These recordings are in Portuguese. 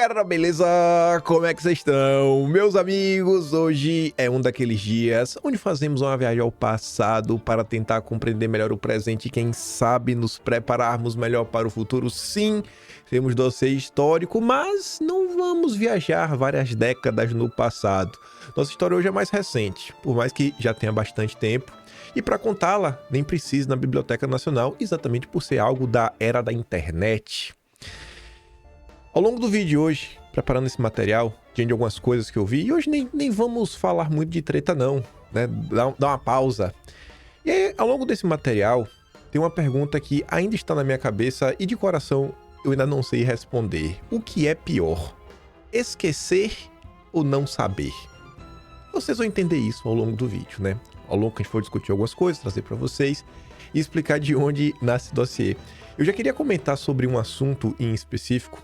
galera, beleza? Como é que vocês estão? Meus amigos, hoje é um daqueles dias onde fazemos uma viagem ao passado para tentar compreender melhor o presente e quem sabe nos prepararmos melhor para o futuro. Sim, temos dossiê histórico, mas não vamos viajar várias décadas no passado. Nossa história hoje é mais recente, por mais que já tenha bastante tempo. E para contá-la, nem precisa na Biblioteca Nacional, exatamente por ser algo da era da internet. Ao longo do vídeo de hoje, preparando esse material, diante de algumas coisas que eu vi, e hoje nem vamos falar muito de treta não, né? Dá uma pausa. E aí, ao longo desse material, tem uma pergunta que ainda está na minha cabeça e de coração eu ainda não sei responder. O que é pior? Esquecer ou não saber? Vocês vão entender isso ao longo do vídeo, né? Ao longo que a gente for discutir algumas coisas, trazer para vocês e explicar de onde nasce o dossiê. Eu já queria comentar sobre um assunto em específico,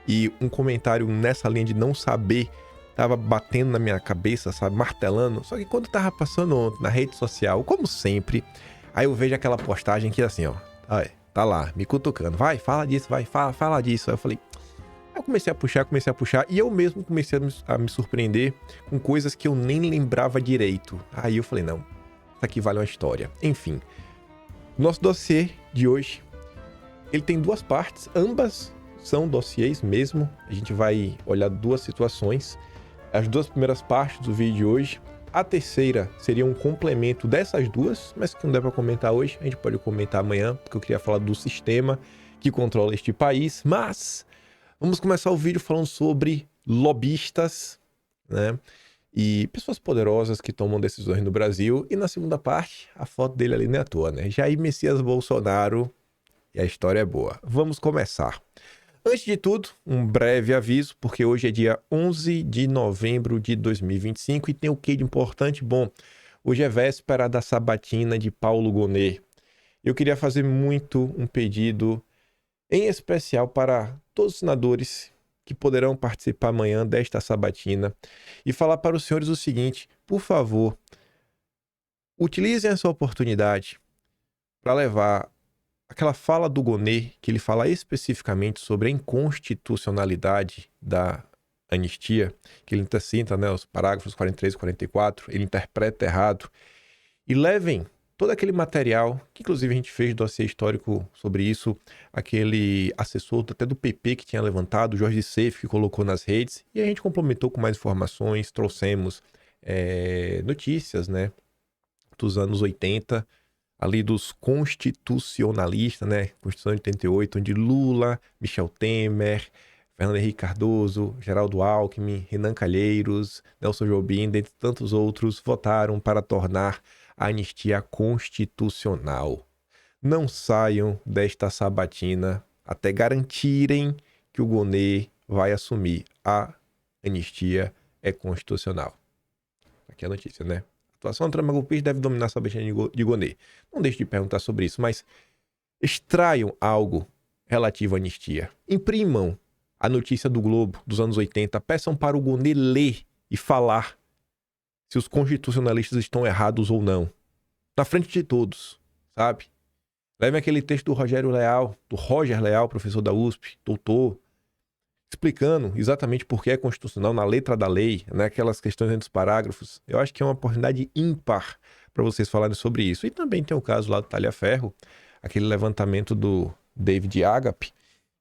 e um comentário nessa linha de não saber tava batendo na minha cabeça, sabe, martelando. Só que quando eu tava passando ontem na rede social, como sempre, aí eu vejo aquela postagem que assim, ó, tá lá, me cutucando, vai, fala disso, vai, fala disso. Aí eu falei, eu comecei a puxar, e eu mesmo comecei a me surpreender com coisas que eu nem lembrava direito. Aí eu falei, não, isso aqui vale uma história. Enfim, nosso dossiê de hoje, ele tem duas partes, ambas são dossiês mesmo. A gente vai olhar duas situações. As duas primeiras partes do vídeo de hoje. A terceira seria um complemento dessas duas, mas que não der para comentar hoje. A gente pode comentar amanhã, porque eu queria falar do sistema que controla este país. Mas vamos começar o vídeo falando sobre lobistas, né? E pessoas poderosas que tomam decisões no Brasil. E na segunda parte, a foto dele ali não é à toa, né? Jair Messias Bolsonaro. E a história é boa. Vamos começar. Antes de tudo, um breve aviso, porque hoje é dia 11 de novembro de 2025 e tem o que de importante? Bom, hoje é véspera da sabatina de Paulo Gonet. Eu queria fazer muito um pedido, em especial para todos os senadores que poderão participar amanhã desta sabatina, e falar para os senhores o seguinte: por favor, utilizem essa oportunidade para levar aquela fala do Gonet, que ele fala especificamente sobre a inconstitucionalidade da anistia, que ele cita, né, os parágrafos 43 e 44, ele interpreta errado, e levem todo aquele material, que inclusive a gente fez dossiê histórico sobre isso, aquele assessor até do PP que tinha levantado, o Jorge Seif, que colocou nas redes, e a gente complementou com mais informações, trouxemos notícias, né, dos anos 80, ali dos constitucionalistas, né? Constituição de 88, onde Lula, Michel Temer, Fernando Henrique Cardoso, Geraldo Alckmin, Renan Calheiros, Nelson Jobim, dentre tantos outros, votaram para tornar a anistia constitucional. Não saiam desta sabatina até garantirem que o Gonet vai assumir a anistia é constitucional. Aqui é a notícia, né? A atuação da trama golpista deve dominar a sabatina de Gonet. Não deixe de perguntar sobre isso, mas extraiam algo relativo à anistia. Imprimam a notícia do Globo dos anos 80, peçam para o Gonet ler e falar se os constitucionalistas estão errados ou não. Na frente de todos, sabe? Levem aquele texto do Roger Leal, professor da USP, doutor, explicando exatamente por que é constitucional na letra da lei, né, aquelas questões entre os parágrafos. Eu acho que é uma oportunidade ímpar para vocês falarem sobre isso. E também tem o caso lá do Talhaferro, aquele levantamento do David Agape,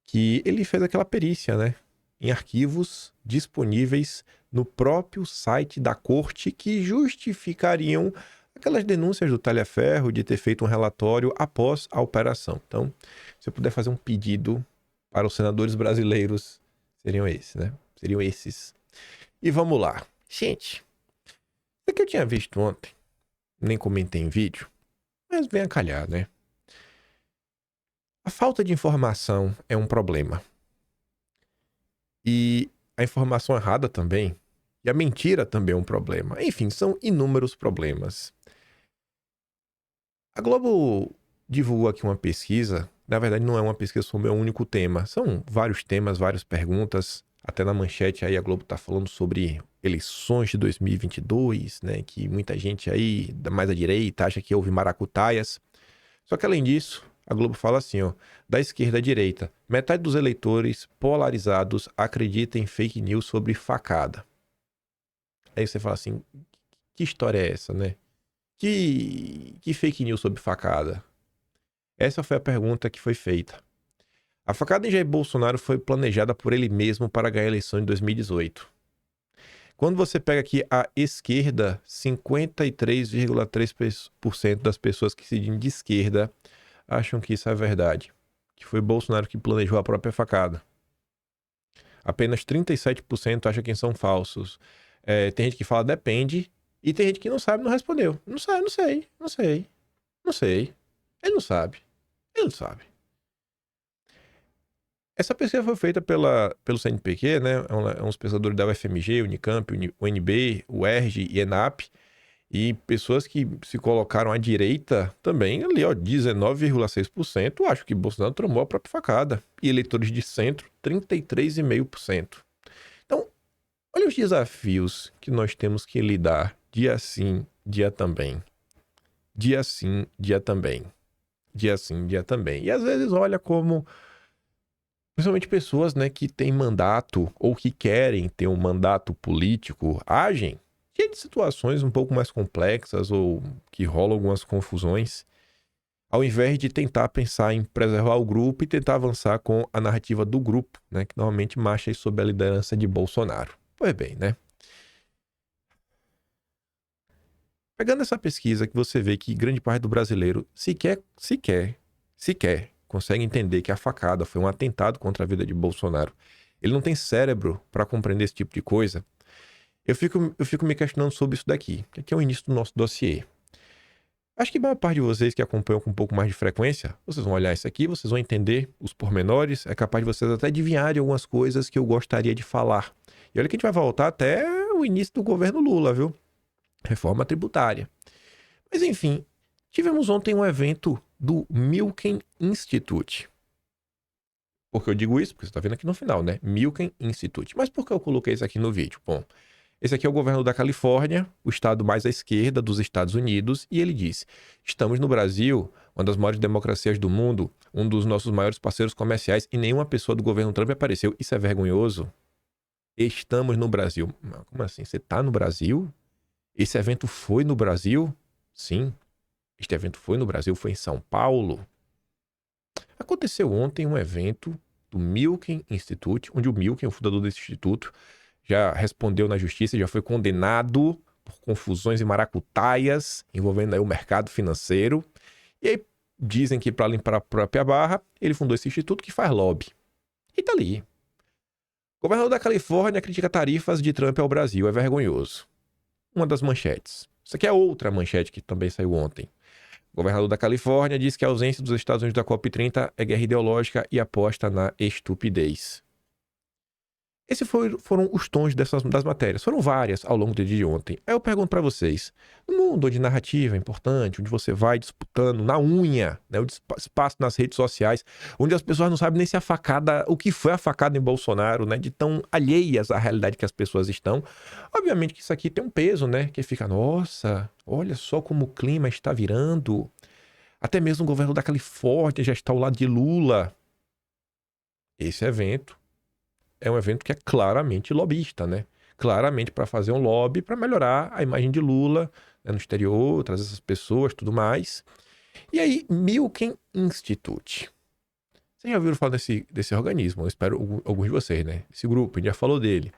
que ele fez aquela perícia, né, em arquivos disponíveis no próprio site da corte que justificariam aquelas denúncias do Talhaferro de ter feito um relatório após a operação. Então, se eu puder fazer um pedido para os senadores brasileiros, seriam esses. E vamos lá. Gente, isso que eu tinha visto ontem, nem comentei em vídeo, mas vem a calhar, né? A falta de informação é um problema. E a informação errada também. E a mentira também é um problema. Enfim, são inúmeros problemas. A Globo divulgou aqui uma pesquisa. Na verdade, não é uma pesquisa sobre o único tema. São vários temas, várias perguntas. Até na manchete aí a Globo tá falando sobre eleições de 2022, né? Que muita gente aí, mais à direita, acha que houve maracutaias. Só que além disso, A Globo fala assim, ó, da esquerda à direita, metade dos eleitores polarizados acredita em fake news sobre facada. Aí você fala assim, que história é essa, né? Que fake news sobre facada? Essa foi a pergunta que foi feita. A facada em Jair Bolsonaro foi planejada por ele mesmo para ganhar a eleição em 2018. Quando você pega aqui a esquerda, 53,3% das pessoas que se dizem de esquerda acham que isso é verdade. Que foi Bolsonaro que planejou a própria facada. Apenas 37% acham que são falsos. Tem gente que fala depende, e tem gente que não sabe, não respondeu. Não sei. Ele não sabe. Essa pesquisa foi feita pelo CNPq, né? Uns pesquisadores da UFMG, Unicamp, UNB, UERJ e ENAP. E pessoas que se colocaram à direita também, ali, ó, 19,6% acham que Bolsonaro tomou a própria facada. E eleitores de centro, 33,5%. Então, olha os desafios que nós temos que lidar dia sim, dia também. Dia sim, dia também. Dia sim, dia também. E às vezes olha como, principalmente pessoas, né, que têm mandato ou que querem ter um mandato político, agem diante de situações um pouco mais complexas ou que rolam algumas confusões, ao invés de tentar pensar em preservar o grupo e tentar avançar com a narrativa do grupo, né, que normalmente marcha sob a liderança de Bolsonaro. Pois bem, né? Pegando essa pesquisa que você vê que grande parte do brasileiro sequer consegue entender que a facada foi um atentado contra a vida de Bolsonaro. Ele não tem cérebro para compreender esse tipo de coisa. Eu fico me questionando sobre isso daqui, que aqui é o início do nosso dossiê. Acho que a maior parte de vocês que acompanham com um pouco mais de frequência, vocês vão olhar isso aqui, vocês vão entender os pormenores, é capaz de vocês até adivinharem algumas coisas que eu gostaria de falar. E olha que a gente vai voltar até o início do governo Lula, viu? Reforma tributária. Mas enfim, tivemos ontem um evento do Milken Institute. Por que eu digo isso? Porque você está vendo aqui no final, né? Milken Institute. Mas por que eu coloquei isso aqui no vídeo? Bom, esse aqui é o governo da Califórnia, o estado mais à esquerda dos Estados Unidos, e ele disse: estamos no Brasil, uma das maiores democracias do mundo, um dos nossos maiores parceiros comerciais, e nenhuma pessoa do governo Trump apareceu. Isso é vergonhoso. Estamos no Brasil. Como assim? Você está no Brasil? Esse evento foi no Brasil? Sim. Este evento foi no Brasil, foi em São Paulo. Aconteceu ontem um evento do Milken Institute, onde o Milken, o fundador desse instituto, já respondeu na justiça, já foi condenado por confusões e maracutaias envolvendo aí o mercado financeiro. E aí dizem que para limpar a própria barra, ele fundou esse instituto que faz lobby. E tá ali. O governador da Califórnia critica tarifas de Trump ao Brasil, é vergonhoso. Uma das manchetes. Isso aqui é outra manchete que também saiu ontem. O governador da Califórnia diz que a ausência dos Estados Unidos da COP30 é guerra ideológica e aposta na estupidez. Esses foram os tons das matérias. Foram várias ao longo do dia de ontem. Aí eu pergunto para vocês, no mundo onde narrativa é importante, onde você vai disputando na unha, né, o espaço nas redes sociais, onde as pessoas não sabem nem se a facada, o que foi a facada em Bolsonaro, né, de tão alheias à realidade que as pessoas estão. Obviamente que isso aqui tem um peso, né, que fica, nossa, olha só como o clima está virando. Até mesmo o governo da Califórnia já está ao lado de Lula. Esse evento é um evento que é claramente lobista, né? Claramente para fazer um lobby para melhorar a imagem de Lula, né, no exterior, trazer essas pessoas, tudo mais. E aí, Milken Institute. Vocês já ouviram falar desse organismo? Eu espero alguns de vocês, né? Esse grupo, a gente já falou dele.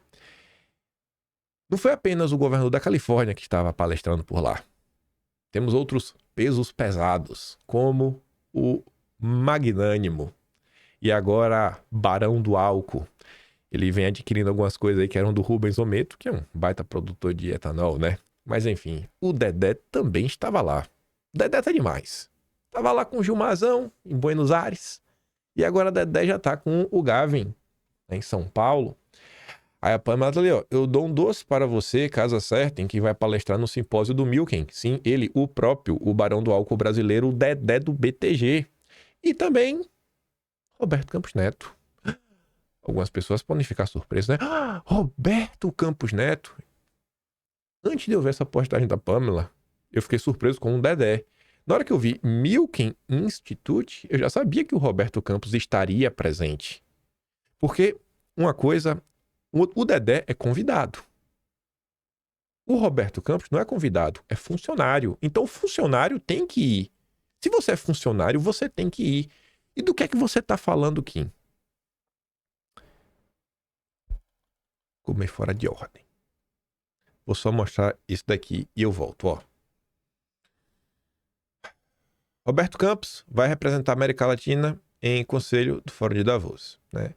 Não foi apenas o governador da Califórnia que estava palestrando por lá. Temos outros pesos pesados, como o magnânimo e agora Barão do Álcool. Ele vem adquirindo algumas coisas aí que eram do Rubens Ometo, que é um baita produtor de etanol, né? Mas enfim, o Dedé também estava lá. O Dedé tá demais. Tava lá com o Gilmarzão, em Buenos Aires. E agora o Dedé já tá com o Gavin, né, em São Paulo. Aí a Pamela tá ali, ó. Eu dou um doce para você, caso acertem, que vai palestrar no simpósio do Milken. Sim, ele, o próprio, o Barão do Álcool brasileiro, o Dedé do BTG. E também Roberto Campos Neto. Algumas pessoas podem ficar surpresas, né? Ah, Roberto Campos Neto. Antes de eu ver essa postagem da Pamela, eu fiquei surpreso com o Dedé. Na hora que eu vi Milken Institute, eu já sabia que o Roberto Campos estaria presente. Porque uma coisa, o Dedé é convidado. O Roberto Campos não é convidado, é funcionário. Então o funcionário tem que ir. Se você é funcionário, você tem que ir. E do que é que você tá falando, Kim? Comer fora de ordem. Vou só mostrar isso daqui e eu volto, ó. Roberto Campos vai representar a América Latina em Conselho do Fórum de Davos, né?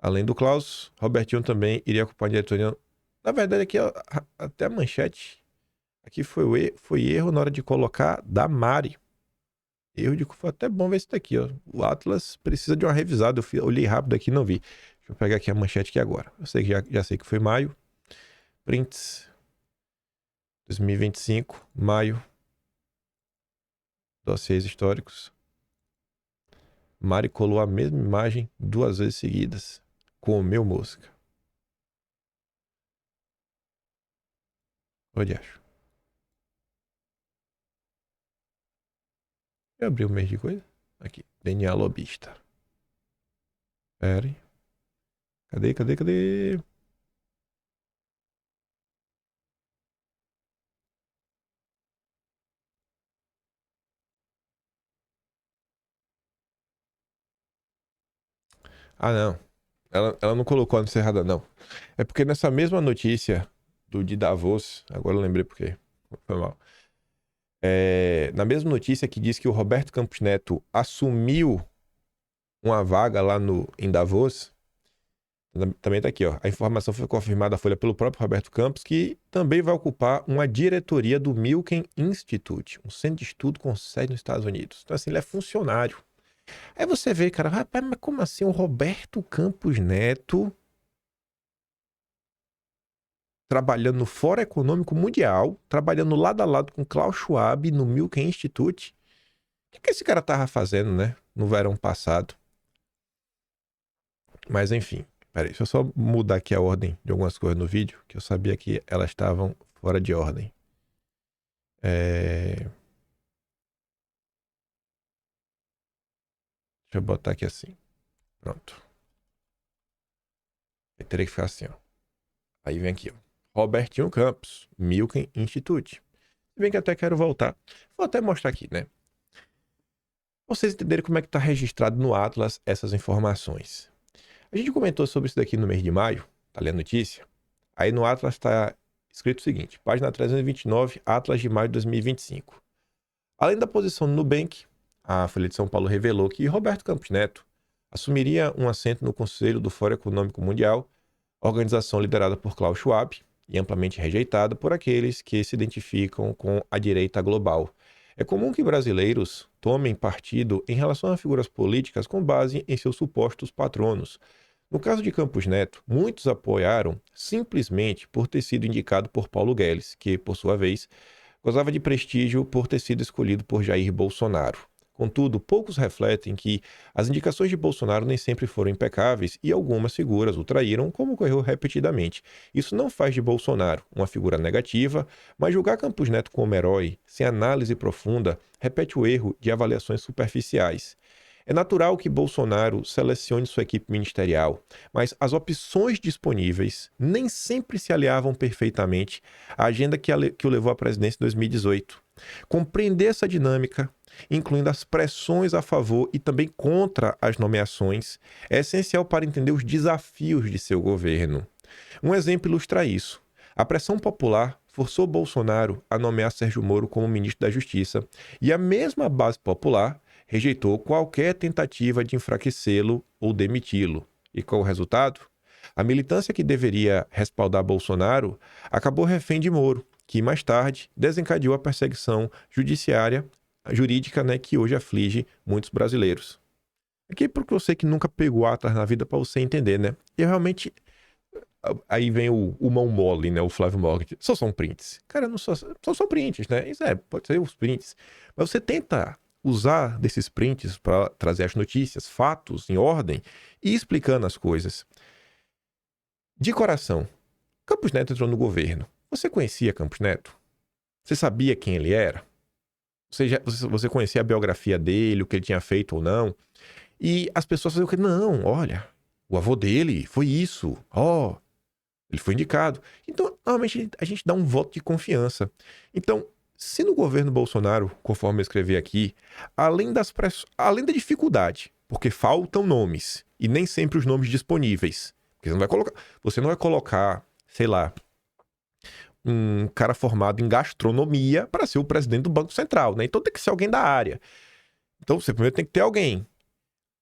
Além do Klaus, Robertinho também iria ocupar a diretoria. Na verdade, aqui até a manchete. Aqui foi erro na hora de colocar da Mari. Erro de. Foi até bom ver isso daqui, ó. O Atlas precisa de uma revisada. Eu olhei rápido aqui e não vi. Deixa eu pegar aqui a manchete aqui agora. Eu sei que já sei que foi maio. Prints. 2025, maio. Dossiês históricos. Mari colou a mesma imagem 2 vezes seguidas. Comeu mosca. Onde acho? Eu abri o mês de coisa? Aqui. DNA lobista. Pera aí. Cadê? Ah, não. Ela não colocou a notícia errada, não. É porque nessa mesma notícia de Davos, agora eu lembrei porque foi mal. Na mesma notícia que diz que o Roberto Campos Neto assumiu uma vaga lá em Davos, também tá aqui, ó. A informação foi confirmada à Folha pelo próprio Roberto Campos, que também vai ocupar uma diretoria do Milken Institute, um centro de estudo com sede nos Estados Unidos. Então, assim, ele é funcionário. Aí você vê, cara, rapaz, mas como assim o Roberto Campos Neto trabalhando no Fórum Econômico Mundial, trabalhando lado a lado com Klaus Schwab no Milken Institute? O que esse cara tava fazendo, né? No verão passado. Mas enfim, peraí, deixa eu só mudar aqui a ordem de algumas coisas no vídeo, que eu sabia que elas estavam fora de ordem. Deixa eu botar aqui assim. Pronto. Eu teria que ficar assim, ó. Aí vem aqui, ó. Robertinho Campos, Milken Institute. Se bem que até quero voltar. Vou até mostrar aqui, né? Pra vocês entenderem como é que tá registrado no Atlas essas informações. A gente comentou sobre isso daqui no mês de maio, tá lendo a notícia? Aí no Atlas tá escrito o seguinte, página 329, Atlas de maio de 2025. Além da posição no Nubank, a Folha de São Paulo revelou que Roberto Campos Neto assumiria um assento no Conselho do Fórum Econômico Mundial, organização liderada por Klaus Schwab e amplamente rejeitada por aqueles que se identificam com a direita global. É comum que brasileiros tomem partido em relação a figuras políticas com base em seus supostos patronos. No caso de Campos Neto, muitos apoiaram simplesmente por ter sido indicado por Paulo Guedes, que, por sua vez, gozava de prestígio por ter sido escolhido por Jair Bolsonaro. Contudo, poucos refletem que as indicações de Bolsonaro nem sempre foram impecáveis e algumas figuras o traíram, como ocorreu repetidamente. Isso não faz de Bolsonaro uma figura negativa, mas julgar Campos Neto como herói, sem análise profunda, repete o erro de avaliações superficiais. É natural que Bolsonaro selecione sua equipe ministerial, mas as opções disponíveis nem sempre se aliavam perfeitamente à agenda que o levou à presidência em 2018. Compreender essa dinâmica, incluindo as pressões a favor e também contra as nomeações, é essencial para entender os desafios de seu governo. Um exemplo ilustra isso. A pressão popular forçou Bolsonaro a nomear Sérgio Moro como ministro da Justiça, e a mesma base popular rejeitou qualquer tentativa de enfraquecê-lo ou demiti-lo. E qual o resultado? A militância que deveria respaldar Bolsonaro acabou refém de Moro, que mais tarde desencadeou a perseguição jurídica, né, que hoje aflige muitos brasileiros. Aqui para você que nunca pegou Atlas na vida, para você entender, né? Eu realmente... Aí vem o mão mole, né? O Flávio Morgan. Só são prints. Cara, não só são prints, né? Isso pode ser os prints. Mas você tenta usar desses prints para trazer as notícias, fatos em ordem e explicando as coisas. De coração, Campos Neto entrou no governo. Você conhecia Campos Neto? Você sabia quem ele era? você conhecia a biografia dele, o que ele tinha feito ou não. E as pessoas faziam o que? Não, olha, o avô dele foi isso. Ó, ele foi indicado. Então, normalmente, a gente dá um voto de confiança. Então, se no governo Bolsonaro, conforme eu escrevi aqui, além da dificuldade, porque faltam nomes, e nem sempre os nomes disponíveis, porque você não vai colocar, sei lá, um cara formado em gastronomia para ser o presidente do Banco Central, né? Então tem que ser alguém da área. Então você primeiro tem que ter alguém.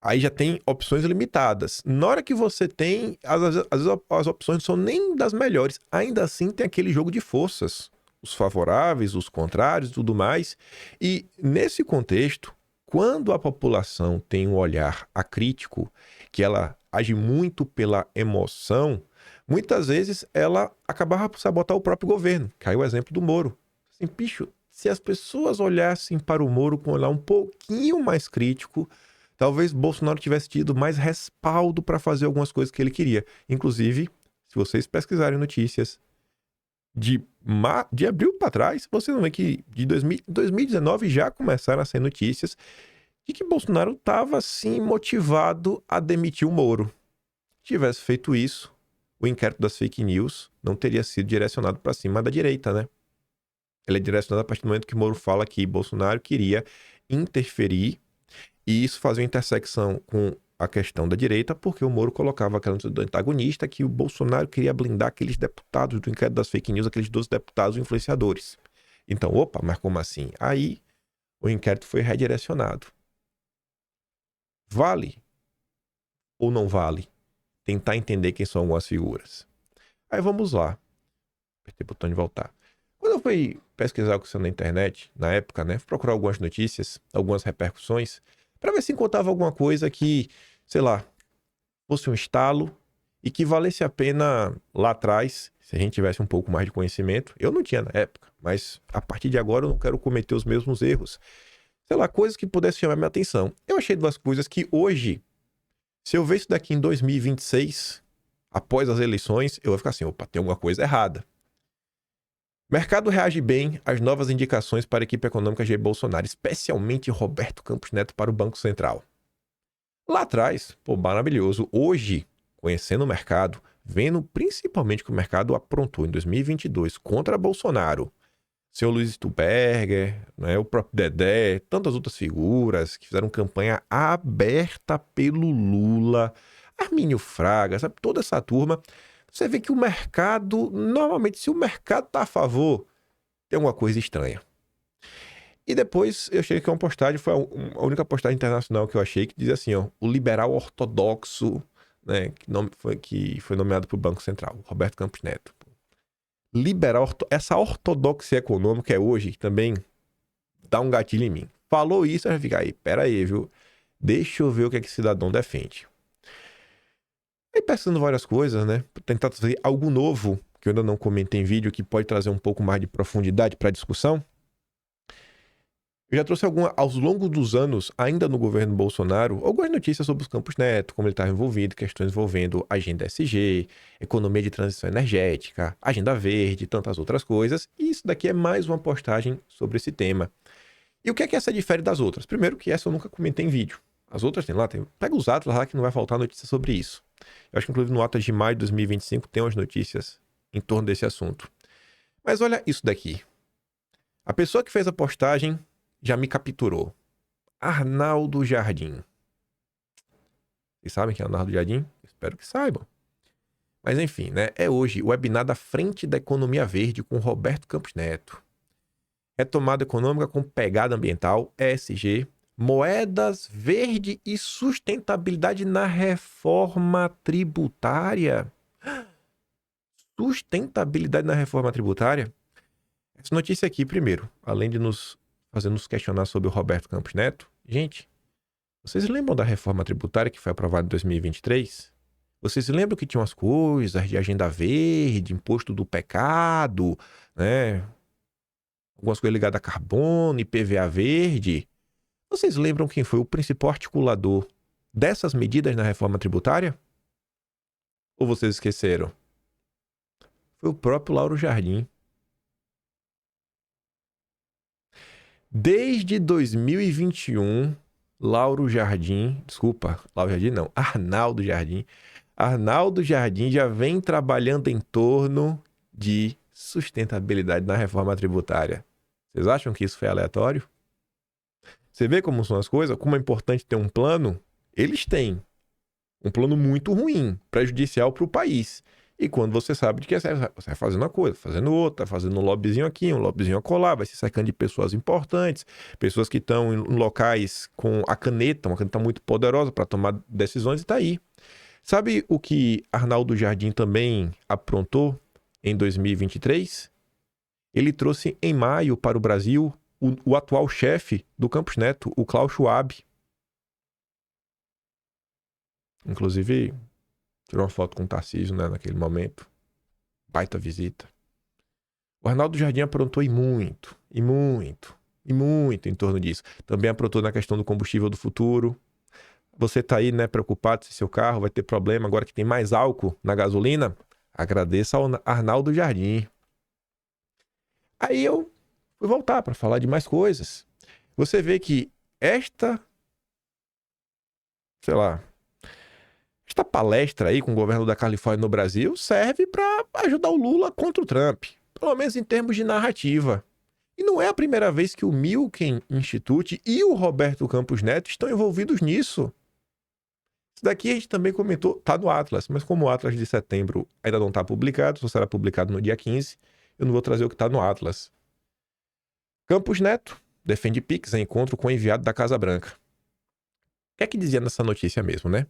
Aí já tem opções limitadas. Na hora que você tem, às vezes as opções não são nem das melhores. Ainda assim tem aquele jogo de forças. Os favoráveis, os contrários e tudo mais. E nesse contexto, quando a população tem um olhar acrítico, que ela age muito pela emoção, muitas vezes ela acabava por sabotar o próprio governo. Caiu o exemplo do Moro. Assim, bicho, se as pessoas olhassem para o Moro com um olhar um pouquinho mais crítico, talvez Bolsonaro tivesse tido mais respaldo para fazer algumas coisas que ele queria. Inclusive, se vocês pesquisarem notícias de abril para trás, vocês vão ver que de 2019 já começaram a sair notícias de que Bolsonaro estava, sim, motivado a demitir o Moro. Se tivesse feito isso, o inquérito das fake news não teria sido direcionado para cima da direita, né? Ele é direcionado a partir do momento que o Moro fala que Bolsonaro queria interferir, e isso fazia uma intersecção com a questão da direita, porque o Moro colocava aquela notícia do antagonista que o Bolsonaro queria blindar aqueles deputados do inquérito das fake news, aqueles 12 deputados influenciadores. Então, opa, mas como assim? Aí o inquérito foi redirecionado. Vale ou não vale tentar entender quem são algumas figuras? Aí vamos lá. Apertei o botão de voltar. Quando eu fui pesquisar o que saiu na internet, na época, né, fui procurar algumas notícias, algumas repercussões, para ver se encontrava alguma coisa que, sei lá, fosse um estalo e que valesse a pena lá atrás, se a gente tivesse um pouco mais de conhecimento. Eu não tinha na época, mas a partir de agora eu não quero cometer os mesmos erros. Sei lá, coisas que pudessem chamar minha atenção. Eu achei duas coisas que hoje, se eu ver isso daqui em 2026, após as eleições, eu vou ficar assim, opa, tem alguma coisa errada. Mercado reage bem às novas indicações para a equipe econômica de Bolsonaro, especialmente Roberto Campos Neto para o Banco Central. Lá atrás, pô, maravilhoso. Hoje, conhecendo o mercado, vendo principalmente que o mercado aprontou em 2022 contra Bolsonaro, seu Luiz Stuberger, né, o próprio Dedé, tantas outras figuras que fizeram campanha aberta pelo Lula, Armínio Fraga, sabe, toda essa turma. Você vê que o mercado, normalmente, se o mercado está a favor, tem alguma coisa estranha. E depois eu achei que uma postagem, foi a única postagem internacional que eu achei, que dizia assim, ó, o liberal ortodoxo, né, que foi nomeado para o Banco Central, Roberto Campos Neto. Liberal, essa ortodoxia econômica é hoje que também dá um gatilho em mim. Falou isso, eu já fico aí, pera aí, viu? Deixa eu ver o que é que esse cidadão defende. Aí pensando várias coisas, né? Tentar trazer algo novo, que eu ainda não comentei em vídeo, que pode trazer um pouco mais de profundidade para a discussão. Eu já trouxe aos longos dos anos, ainda no governo Bolsonaro, algumas notícias sobre os Campos Neto, como ele estava envolvido, questões envolvendo agenda SG, economia de transição energética, agenda verde, tantas outras coisas. E isso daqui é mais uma postagem sobre esse tema. E o que é que essa difere das outras? Primeiro que essa eu nunca comentei em vídeo. As outras tem lá, pega os atos lá que não vai faltar notícia sobre isso. Eu acho que inclusive no Atas de maio de 2025 tem umas notícias em torno desse assunto. Mas olha isso daqui. A pessoa que fez a postagem já me capturou. Arnaldo Jardim. Vocês sabem quem é Arnaldo Jardim? Espero que saibam. Mas enfim, né? É hoje o webinar da Frente da Economia Verde com Roberto Campos Neto. Retomada econômica com pegada ambiental, ESG, moedas verde e sustentabilidade na reforma tributária. Sustentabilidade na reforma tributária? Essa notícia aqui, primeiro, além de nos fazer nos questionar sobre o Roberto Campos Neto, gente, vocês lembram da reforma tributária que foi aprovada em 2023? Vocês lembram que tinha umas coisas de agenda verde, imposto do pecado, né? Algumas coisas ligadas a carbono, IPVA verde. Vocês lembram quem foi o principal articulador dessas medidas na reforma tributária? Ou vocês esqueceram? Foi o próprio Lauro Jardim. Desde 2021, Arnaldo Jardim já vem trabalhando em torno de sustentabilidade na reforma tributária. Vocês acham que isso foi aleatório? Você vê como são as coisas? Como é importante ter um plano? Eles têm um plano muito ruim, prejudicial para o país. E quando você sabe de que você vai fazendo uma coisa, fazendo outra, fazendo um lobbyzinho aqui, um lobbyzinho acolá, vai se cercando de pessoas importantes, pessoas que estão em locais com a caneta, uma caneta muito poderosa para tomar decisões, e tá aí. Sabe o que Arnaldo Jardim também aprontou em 2023? Ele trouxe em maio para o Brasil o atual chefe do Campus Neto, o Klaus Schwab. Inclusive, tirou uma foto com o Tarcísio, né, naquele momento. Baita visita. O Arnaldo Jardim aprontou em torno disso. Também aprontou na questão do combustível do futuro. Você tá aí, né, preocupado se seu carro vai ter problema agora que tem mais álcool na gasolina? Agradeça ao Arnaldo Jardim. Aí eu fui voltar para falar de mais coisas. Você vê que esta palestra aí com o governo da Califórnia no Brasil serve para ajudar o Lula contra o Trump, pelo menos em termos de narrativa. E não é a primeira vez que o Milken Institute e o Roberto Campos Neto estão envolvidos nisso. Isso daqui a gente também comentou, tá no Atlas, mas como o Atlas de setembro ainda não está publicado, só será publicado no dia 15, eu não vou trazer o que está no Atlas. Campos Neto defende Pix em encontro com o enviado da Casa Branca. O que é que dizia nessa notícia mesmo, né?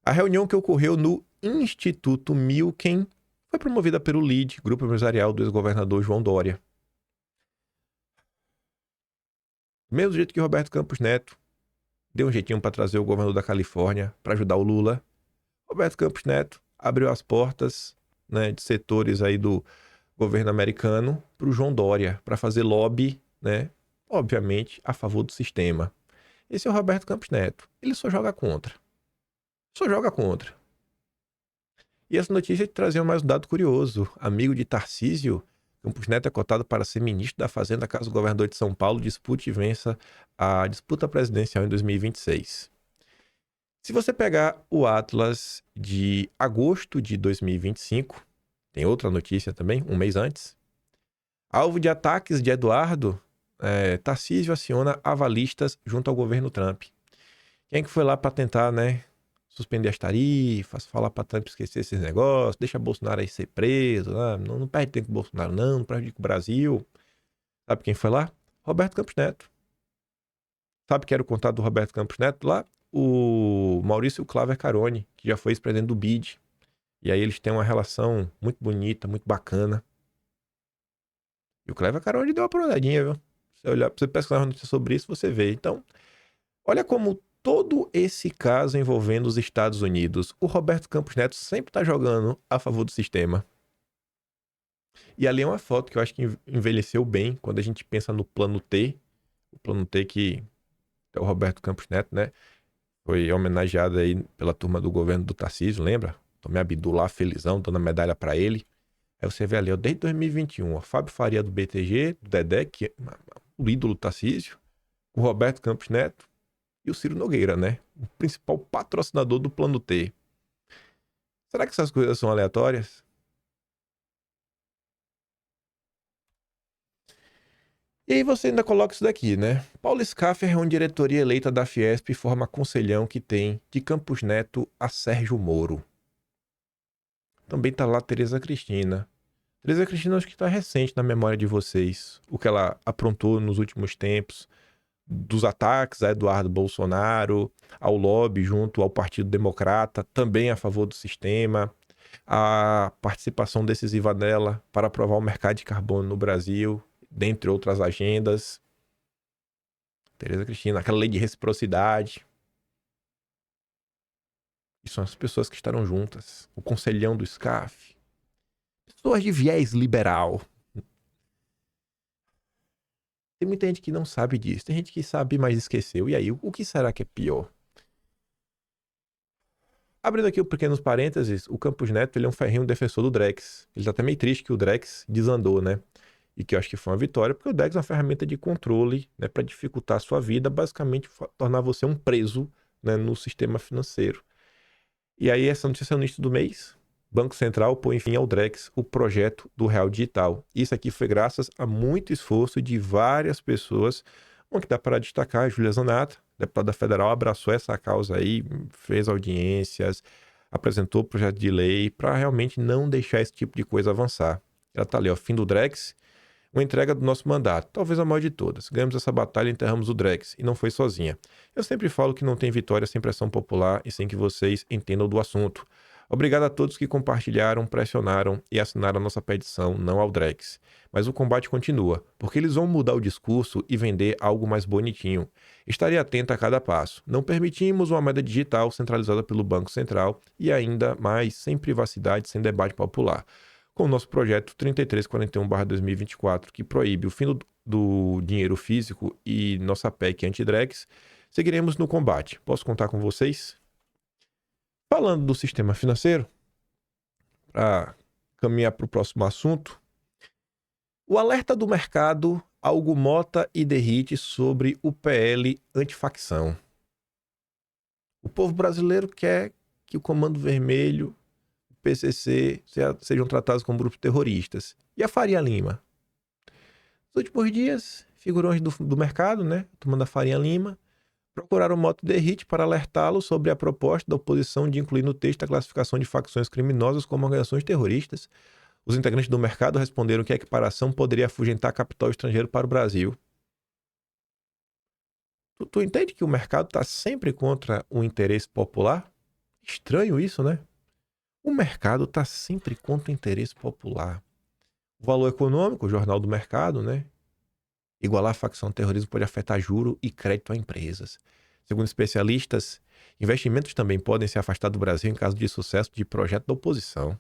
A reunião que ocorreu no Instituto Milken foi promovida pelo LEAD, Grupo Empresarial do ex-governador João Dória. Do mesmo jeito que Roberto Campos Neto deu um jeitinho para trazer o governador da Califórnia para ajudar o Lula, Roberto Campos Neto abriu as portas, né, de setores aí do governo americano para o João Dória, para fazer lobby, né, obviamente, a favor do sistema. Esse é o Roberto Campos Neto. Ele só joga contra. E essa notícia trazia mais um dado curioso. Amigo de Tarcísio, Campos Neto é cotado para ser ministro da Fazenda caso o governador de São Paulo dispute e vença a disputa presidencial em 2026. Se você pegar o Atlas de agosto de 2025, tem outra notícia também, um mês antes. Alvo de ataques de Eduardo, Tarcísio aciona avalistas junto ao governo Trump. Quem que foi lá para tentar, né, suspender as tarifas, falar para Trump esquecer esses negócios, deixa Bolsonaro aí ser preso, não perde tempo com Bolsonaro não prejudica o Brasil. Sabe quem foi lá? Roberto Campos Neto. Sabe quem era o contato do Roberto Campos Neto lá? O Maurício Claver Carone, que já foi ex-presidente do BID. E aí eles têm uma relação muito bonita, muito bacana. E o Claver Carone deu uma pronadinha, viu? Você pesquisar uma notícia sobre isso, você vê. Então, olha como todo esse caso envolvendo os Estados Unidos, o Roberto Campos Neto sempre está jogando a favor do sistema. E ali é uma foto que eu acho que envelheceu bem quando a gente pensa no plano T. O plano T que é o Roberto Campos Neto, né? Foi homenageado aí pela turma do governo do Tarcísio, lembra? Tomé Abdul lá, felizão, dando a medalha para ele. Aí você vê ali, ó, desde 2021, ó, Fábio Faria do BTG, do Dedé, que é o ídolo Tarcísio, o Roberto Campos Neto e o Ciro Nogueira, né? O principal patrocinador do Plano T. Será que essas coisas são aleatórias? E aí você ainda coloca isso daqui, né? Paulo Scaffer é uma diretoria eleita da Fiesp e forma conselhão que tem de Campos Neto a Sérgio Moro. Também tá lá Tereza Cristina. Tereza Cristina acho que tá recente na memória de vocês. O que ela aprontou nos últimos tempos, dos ataques a Eduardo Bolsonaro, ao lobby junto ao Partido Democrata, também a favor do sistema, a participação decisiva dela para aprovar o mercado de carbono no Brasil, dentre outras agendas. Tereza Cristina, aquela lei de reciprocidade. E são as pessoas que estarão juntas. O conselhão do SCAF. Pessoas de viés liberal. Tem muita gente que não sabe disso. Tem gente que sabe, mas esqueceu. E aí, o que será que é pior? Abrindo aqui pequenos parênteses, o Campos Neto ele é um ferrenho defensor do Drex. Ele tá até meio triste que o Drex desandou, né? e que eu acho que foi uma vitória, porque o DEX é uma ferramenta de controle, né, para dificultar a sua vida, basicamente tornar você um preso, né, no sistema financeiro. E aí essa notícia no início do mês, Banco Central põe fim ao Drex, o projeto do Real Digital. Isso aqui foi graças a muito esforço de várias pessoas, uma que dá para destacar, a Júlia Zanata, deputada federal, abraçou essa causa aí, fez audiências, apresentou o projeto de lei para realmente não deixar esse tipo de coisa avançar. Ela está ali, ó, fim do Drex, uma entrega do nosso mandato, talvez a maior de todas. Ganhamos essa batalha e enterramos o Drex, e não foi sozinha. Eu sempre falo que não tem vitória sem pressão popular e sem que vocês entendam do assunto. Obrigado a todos que compartilharam, pressionaram e assinaram a nossa petição não ao Drex. Mas o combate continua, porque eles vão mudar o discurso e vender algo mais bonitinho. Estarei atento a cada passo. Não permitimos uma moeda digital centralizada pelo Banco Central e ainda mais sem privacidade, sem debate popular. Com o nosso projeto 3341/2024, que proíbe o fim do dinheiro físico, e nossa PEC anti-Drex, seguiremos no combate. Posso contar com vocês? Falando do sistema financeiro, para caminhar para o próximo assunto, o alerta do mercado, Algo Mota e Derrite sobre o PL antifacção. O povo brasileiro quer que o Comando Vermelho, o PCC, sejam tratados como grupos terroristas. E a Faria Lima? Nos últimos dias, figurões do mercado, né, tomando a Faria Lima, procuraram o Mota e Derrite para alertá-lo sobre a proposta da oposição de incluir no texto a classificação de facções criminosas como organizações terroristas. Os integrantes do mercado responderam que a equiparação poderia afugentar capital estrangeiro para o Brasil. Tu entende que o mercado está sempre contra o interesse popular? Estranho isso, né? O mercado está sempre contra o interesse popular. O Valor Econômico, o jornal do mercado, né? Igualar a facção ao terrorismo pode afetar juro e crédito a empresas. Segundo especialistas, investimentos também podem se afastar do Brasil em caso de sucesso de projeto da oposição.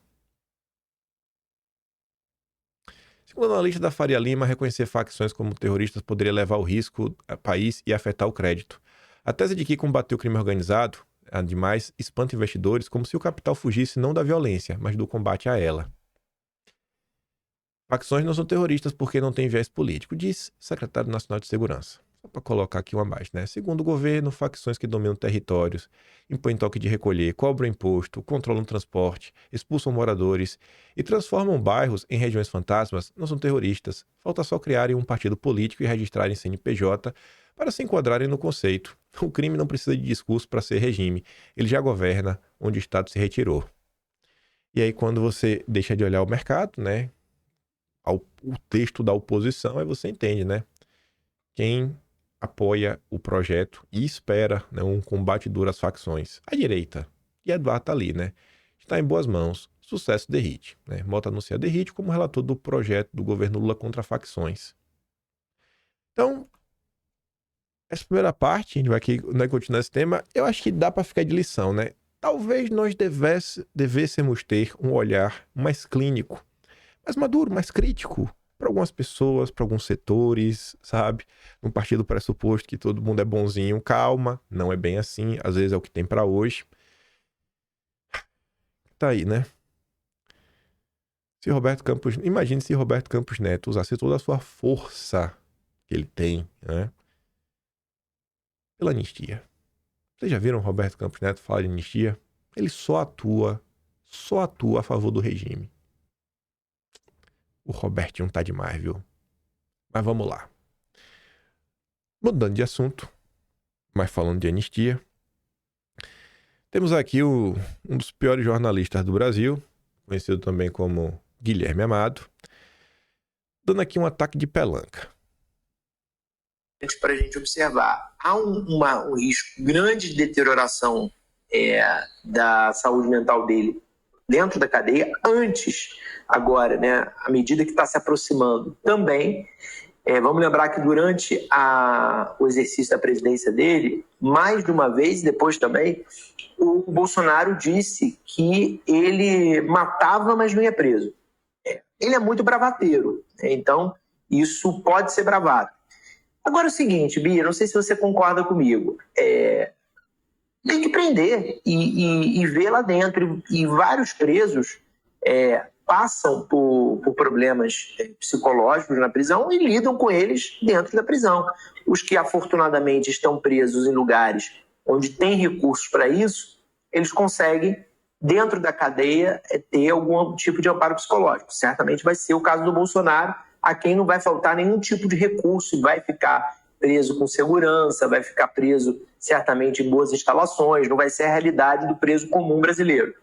Segundo o analista da Faria Lima, reconhecer facções como terroristas poderia levar ao risco ao país e afetar o crédito. A tese de que combater o crime organizado, ademais, espanta investidores como se o capital fugisse não da violência, mas do combate a ela. Facções não são terroristas porque não têm viés político, diz o secretário nacional de segurança. Só para colocar aqui uma mais, né? Segundo o governo, facções que dominam territórios, impõem toque de recolher, cobram imposto, controlam transporte, expulsam moradores e transformam bairros em regiões fantasmas não são terroristas. Falta só criarem um partido político e registrarem CNPJ para se enquadrarem no conceito. O crime não precisa de discurso para ser regime. Ele já governa onde o Estado se retirou. E aí, quando você deixa de olhar o mercado, né? O texto da oposição, aí você entende, né? Quem apoia o projeto e espera, né, um combate duro às facções. A direita. E Eduardo tá ali, né? Está em boas mãos. Sucesso Derrite. Né? Mota anuncia Derrite como relator do projeto do governo Lula contra facções. Então, essa primeira parte, a gente vai continuar esse tema, eu acho que dá para ficar de lição, né? Talvez nós devêssemos ter um olhar mais clínico, mais maduro, mais crítico para algumas pessoas, para alguns setores, sabe? Num partido pressuposto que todo mundo é bonzinho, calma, não é bem assim, às vezes é o que tem para hoje. Tá aí, né? Imagine se Roberto Campos Neto usasse toda a sua força que ele tem, né? Pela anistia. Vocês já viram Roberto Campos Neto falar de anistia? Ele só atua a favor do regime. O Robertinho tá demais, viu? Mas vamos lá. Mudando de assunto, mas falando de anistia, temos aqui um dos piores jornalistas do Brasil, conhecido também como Guilherme Amado, dando aqui um ataque de pelanca. Para a gente observar, há um risco grande de deterioração da saúde mental dele dentro da cadeia, antes, agora, né, à medida que está se aproximando também. Vamos lembrar que durante o exercício da presidência dele, mais de uma vez, depois também, o Bolsonaro disse que ele matava, mas não ia preso. Ele é muito bravateiro, né? Então isso pode ser bravado. Agora é o seguinte, Bia, não sei se você concorda comigo, tem que prender e ver lá dentro. E vários presos passam por problemas psicológicos na prisão e lidam com eles dentro da prisão. Os que afortunadamente estão presos em lugares onde tem recursos para isso, eles conseguem, dentro da cadeia, ter algum tipo de amparo psicológico. Certamente vai ser o caso do Bolsonaro, a quem não vai faltar nenhum tipo de recurso e vai ficar preso com segurança, vai ficar preso certamente em boas instalações, não vai ser a realidade do preso comum brasileiro.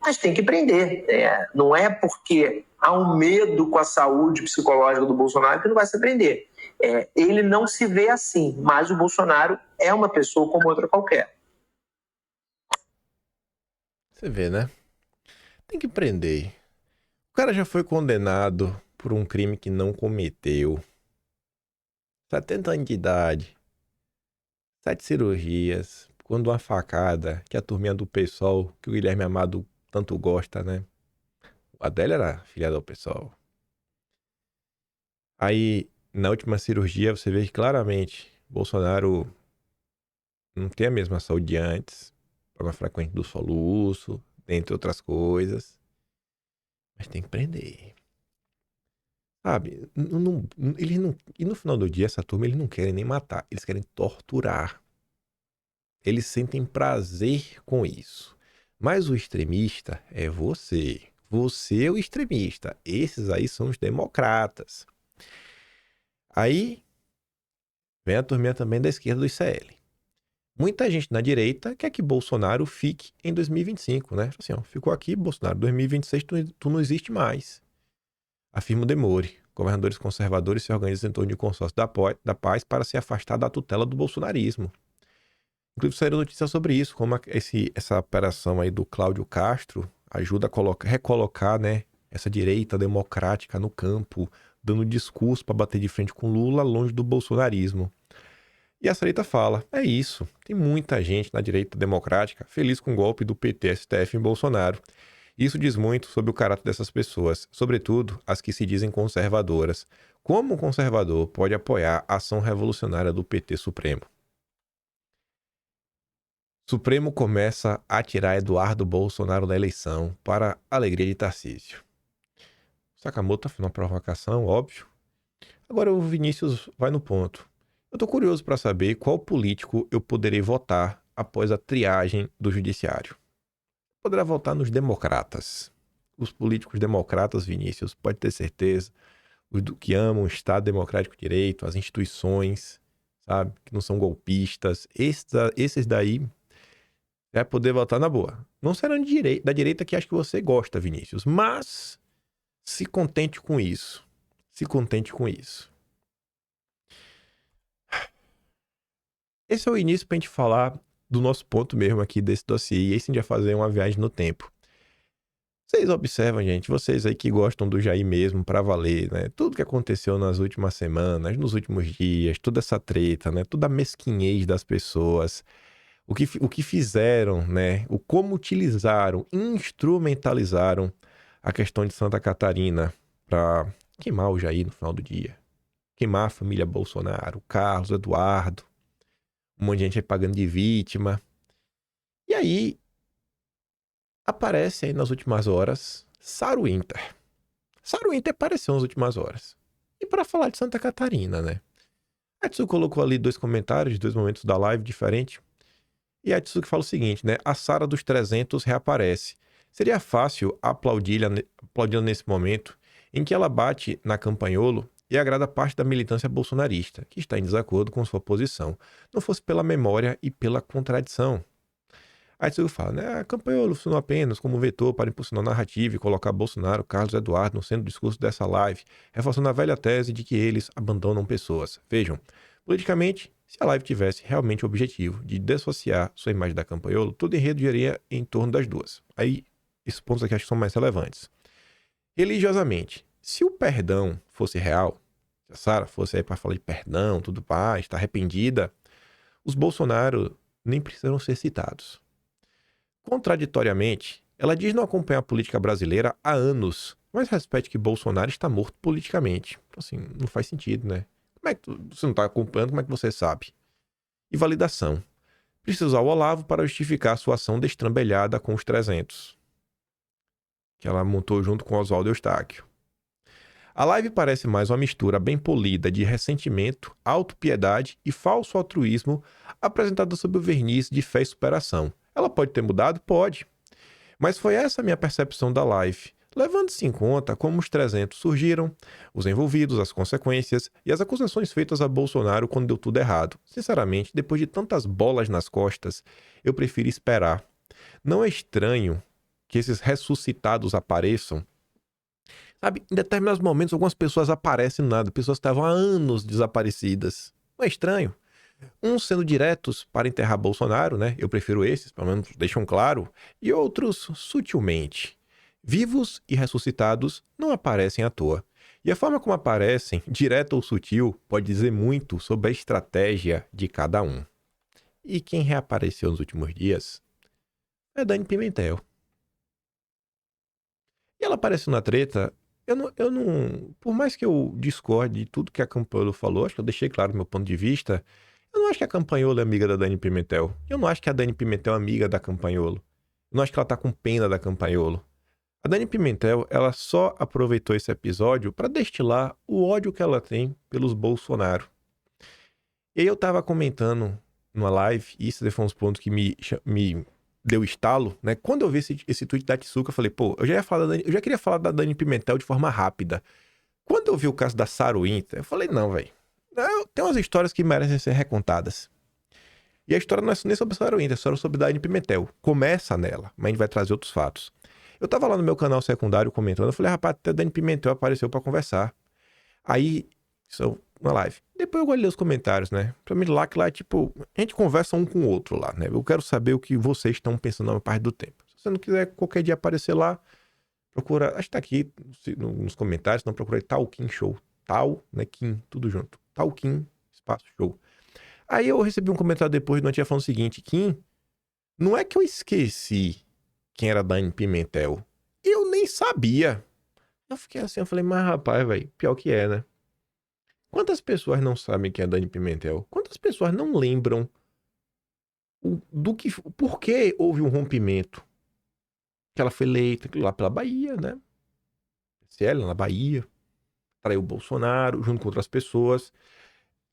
Mas tem que prender. Não é porque há um medo com a saúde psicológica do Bolsonaro que não vai se prender. Ele não se vê assim, mas o Bolsonaro é uma pessoa como outra qualquer. Você vê, né? Tem que prender. O cara já foi condenado por um crime que não cometeu. 70 anos de idade. 7 cirurgias. Quando uma facada, que a turminha do PSOL, que o Guilherme Amado tanto gosta, né? A Adélia era filha do PSOL. Aí, na última cirurgia, você vê que claramente Bolsonaro não tem a mesma saúde de antes. Problema frequente do soluço, dentre outras coisas. Mas tem que prender. Sabe? Eles não, e no final do dia, essa turma, eles não querem nem matar. Eles querem torturar. Eles sentem prazer com isso. Mas o extremista é você. Você é o extremista. Esses aí são os democratas. Aí vem a turminha também da esquerda do ICL. Muita gente na direita quer que Bolsonaro fique em 2025, né? Assim, ó, ficou aqui, Bolsonaro, 2026 tu não existe mais. Afirma o Demore. Governadores conservadores se organizam em torno de consórcio da paz para se afastar da tutela do bolsonarismo. Inclusive saíram notícias sobre isso, como essa operação aí do Cláudio Castro ajuda a recolocar, né, essa direita democrática no campo, dando discurso para bater de frente com Lula longe do bolsonarismo. E essa direita fala, é isso, tem muita gente na direita democrática feliz com o golpe do PT, STF em Bolsonaro. Isso diz muito sobre o caráter dessas pessoas, sobretudo as que se dizem conservadoras. Como um conservador pode apoiar a ação revolucionária do PT Supremo? Supremo começa a tirar Eduardo Bolsonaro da eleição para a alegria de Tarcísio. Sakamoto fez uma provocação, óbvio. Agora o Vinícius vai no ponto. Eu tô curioso para saber qual político eu poderei votar após a triagem do judiciário. Poderá votar nos democratas. Os políticos democratas, Vinícius, pode ter certeza, os que amam o Estado Democrático de Direito, as instituições, sabe, que não são golpistas. Esses daí vai poder votar na boa. Não serão da direita que acho que você gosta, Vinícius, mas se contente com isso. Se contente com isso. Esse é o início pra gente falar do nosso ponto mesmo aqui desse dossiê. E aí sim já fazer uma viagem no tempo. Vocês observam, gente, vocês aí que gostam do Jair mesmo pra valer, né? Tudo que aconteceu nas últimas semanas, nos últimos dias, toda essa treta, né? Toda a mesquinhez das pessoas. O que fizeram, né? O como utilizaram, instrumentalizaram a questão de Santa Catarina para queimar o Jair no final do dia. Queimar a família Bolsonaro, o Carlos, o Eduardo. Um monte de gente aí pagando de vítima. E aí, aparece aí nas últimas horas, Sarah Winter. Sarah Winter apareceu nas últimas horas. E para falar de Santa Catarina, né? A Tsu colocou ali 2 comentários, 2 momentos da live diferentes. E a Tsuki fala o seguinte, né? A Sara dos 300 reaparece. Seria fácil aplaudi-la nesse momento em que ela bate na Campanholo e agrada parte da militância bolsonarista, que está em desacordo com sua posição, não fosse pela memória e pela contradição. A Tsuki fala, né? A Campanholo funcionou apenas como vetor para impulsionar a narrativa e colocar Bolsonaro, Carlos Eduardo no centro do discurso dessa live, reforçando a velha tese de que eles abandonam pessoas. Vejam, politicamente, se a live tivesse realmente o objetivo de dissociar sua imagem da Campanholo, todo enredo giraria em torno das duas. Aí, esses pontos aqui acho que são mais relevantes. Religiosamente, se o perdão fosse real, se a Sara fosse aí para falar de perdão, tudo paz, está arrependida, os Bolsonaro nem precisam ser citados. Contraditoriamente, ela diz não acompanhar a política brasileira há anos, mas respeite que Bolsonaro está morto politicamente. Então, assim, não faz sentido, né? Como é que você não está acompanhando, como é que você sabe? E validação. Precisa usar o Olavo para justificar sua ação destrambelhada com os 300. que ela montou junto com Oswaldo Eustáquio. A live parece mais uma mistura bem polida de ressentimento, autopiedade e falso altruísmo apresentada sob o verniz de fé e superação. Ela pode ter mudado? Pode. Mas foi essa a minha percepção da live, levando-se em conta como os 300 surgiram, os envolvidos, as consequências e as acusações feitas a Bolsonaro quando deu tudo errado. Sinceramente, depois de tantas bolas nas costas, eu prefiro esperar. Não é estranho que esses ressuscitados apareçam. Sabe, em determinados momentos, algumas pessoas aparecem do nada, pessoas que estavam há anos desaparecidas. Não é estranho? Uns sendo diretos para enterrar Bolsonaro, né? Eu prefiro esses, pelo menos deixam claro. E outros sutilmente. Vivos e ressuscitados não aparecem à toa. E a forma como aparecem, direta ou sutil, pode dizer muito sobre a estratégia de cada um. E quem reapareceu nos últimos dias é Dani Pimentel. E ela apareceu na treta. Eu não. Por mais que eu discorde de tudo que a Campagnolo falou, acho que eu deixei claro o meu ponto de vista. Eu não acho que a Campagnolo é amiga da Dani Pimentel. Eu não acho que a Dani Pimentel é amiga da Campagnolo. Eu não acho que ela tá com pena da Campagnolo. A Dani Pimentel, ela só aproveitou esse episódio para destilar o ódio que ela tem pelos Bolsonaro. E aí eu tava comentando numa live, e isso foi uns pontos que me deu estalo, né? Quando eu vi esse tweet da Tsuka, eu falei, pô, eu já queria falar da Dani Pimentel de forma rápida. Quando eu vi o caso da Sarah Winter, eu falei, não, velho. Tem umas histórias que merecem ser recontadas. E a história não é nem sobre a Sarah Winter, é sobre a Dani Pimentel. Começa nela, mas a gente vai trazer outros fatos. Eu tava lá no meu canal secundário comentando, eu falei, rapaz, até a Dani Pimentel apareceu pra conversar. Aí, isso na live. Depois eu olhei os comentários, né? Pra mim lá, que lá, tipo, a gente conversa um com o outro lá, né? Eu quero saber o que vocês estão pensando na maior parte do tempo. Se você não quiser qualquer dia aparecer lá, procura, acho que tá aqui nos comentários, não procurei Talkin Show. Tal, né? Kim, tudo junto. Talkin, espaço, show. Aí eu recebi um comentário depois do Antia falando o seguinte, Kim, não é que eu esqueci quem era Dani Pimentel. Eu nem sabia. Eu fiquei assim, eu falei, mas rapaz, velho, pior que é, né? Quantas pessoas não sabem quem é Dani Pimentel? Quantas pessoas não lembram por que houve um rompimento? Que ela foi eleita lá pela Bahia, né? PSL, na Bahia. Traiu o Bolsonaro, junto com outras pessoas.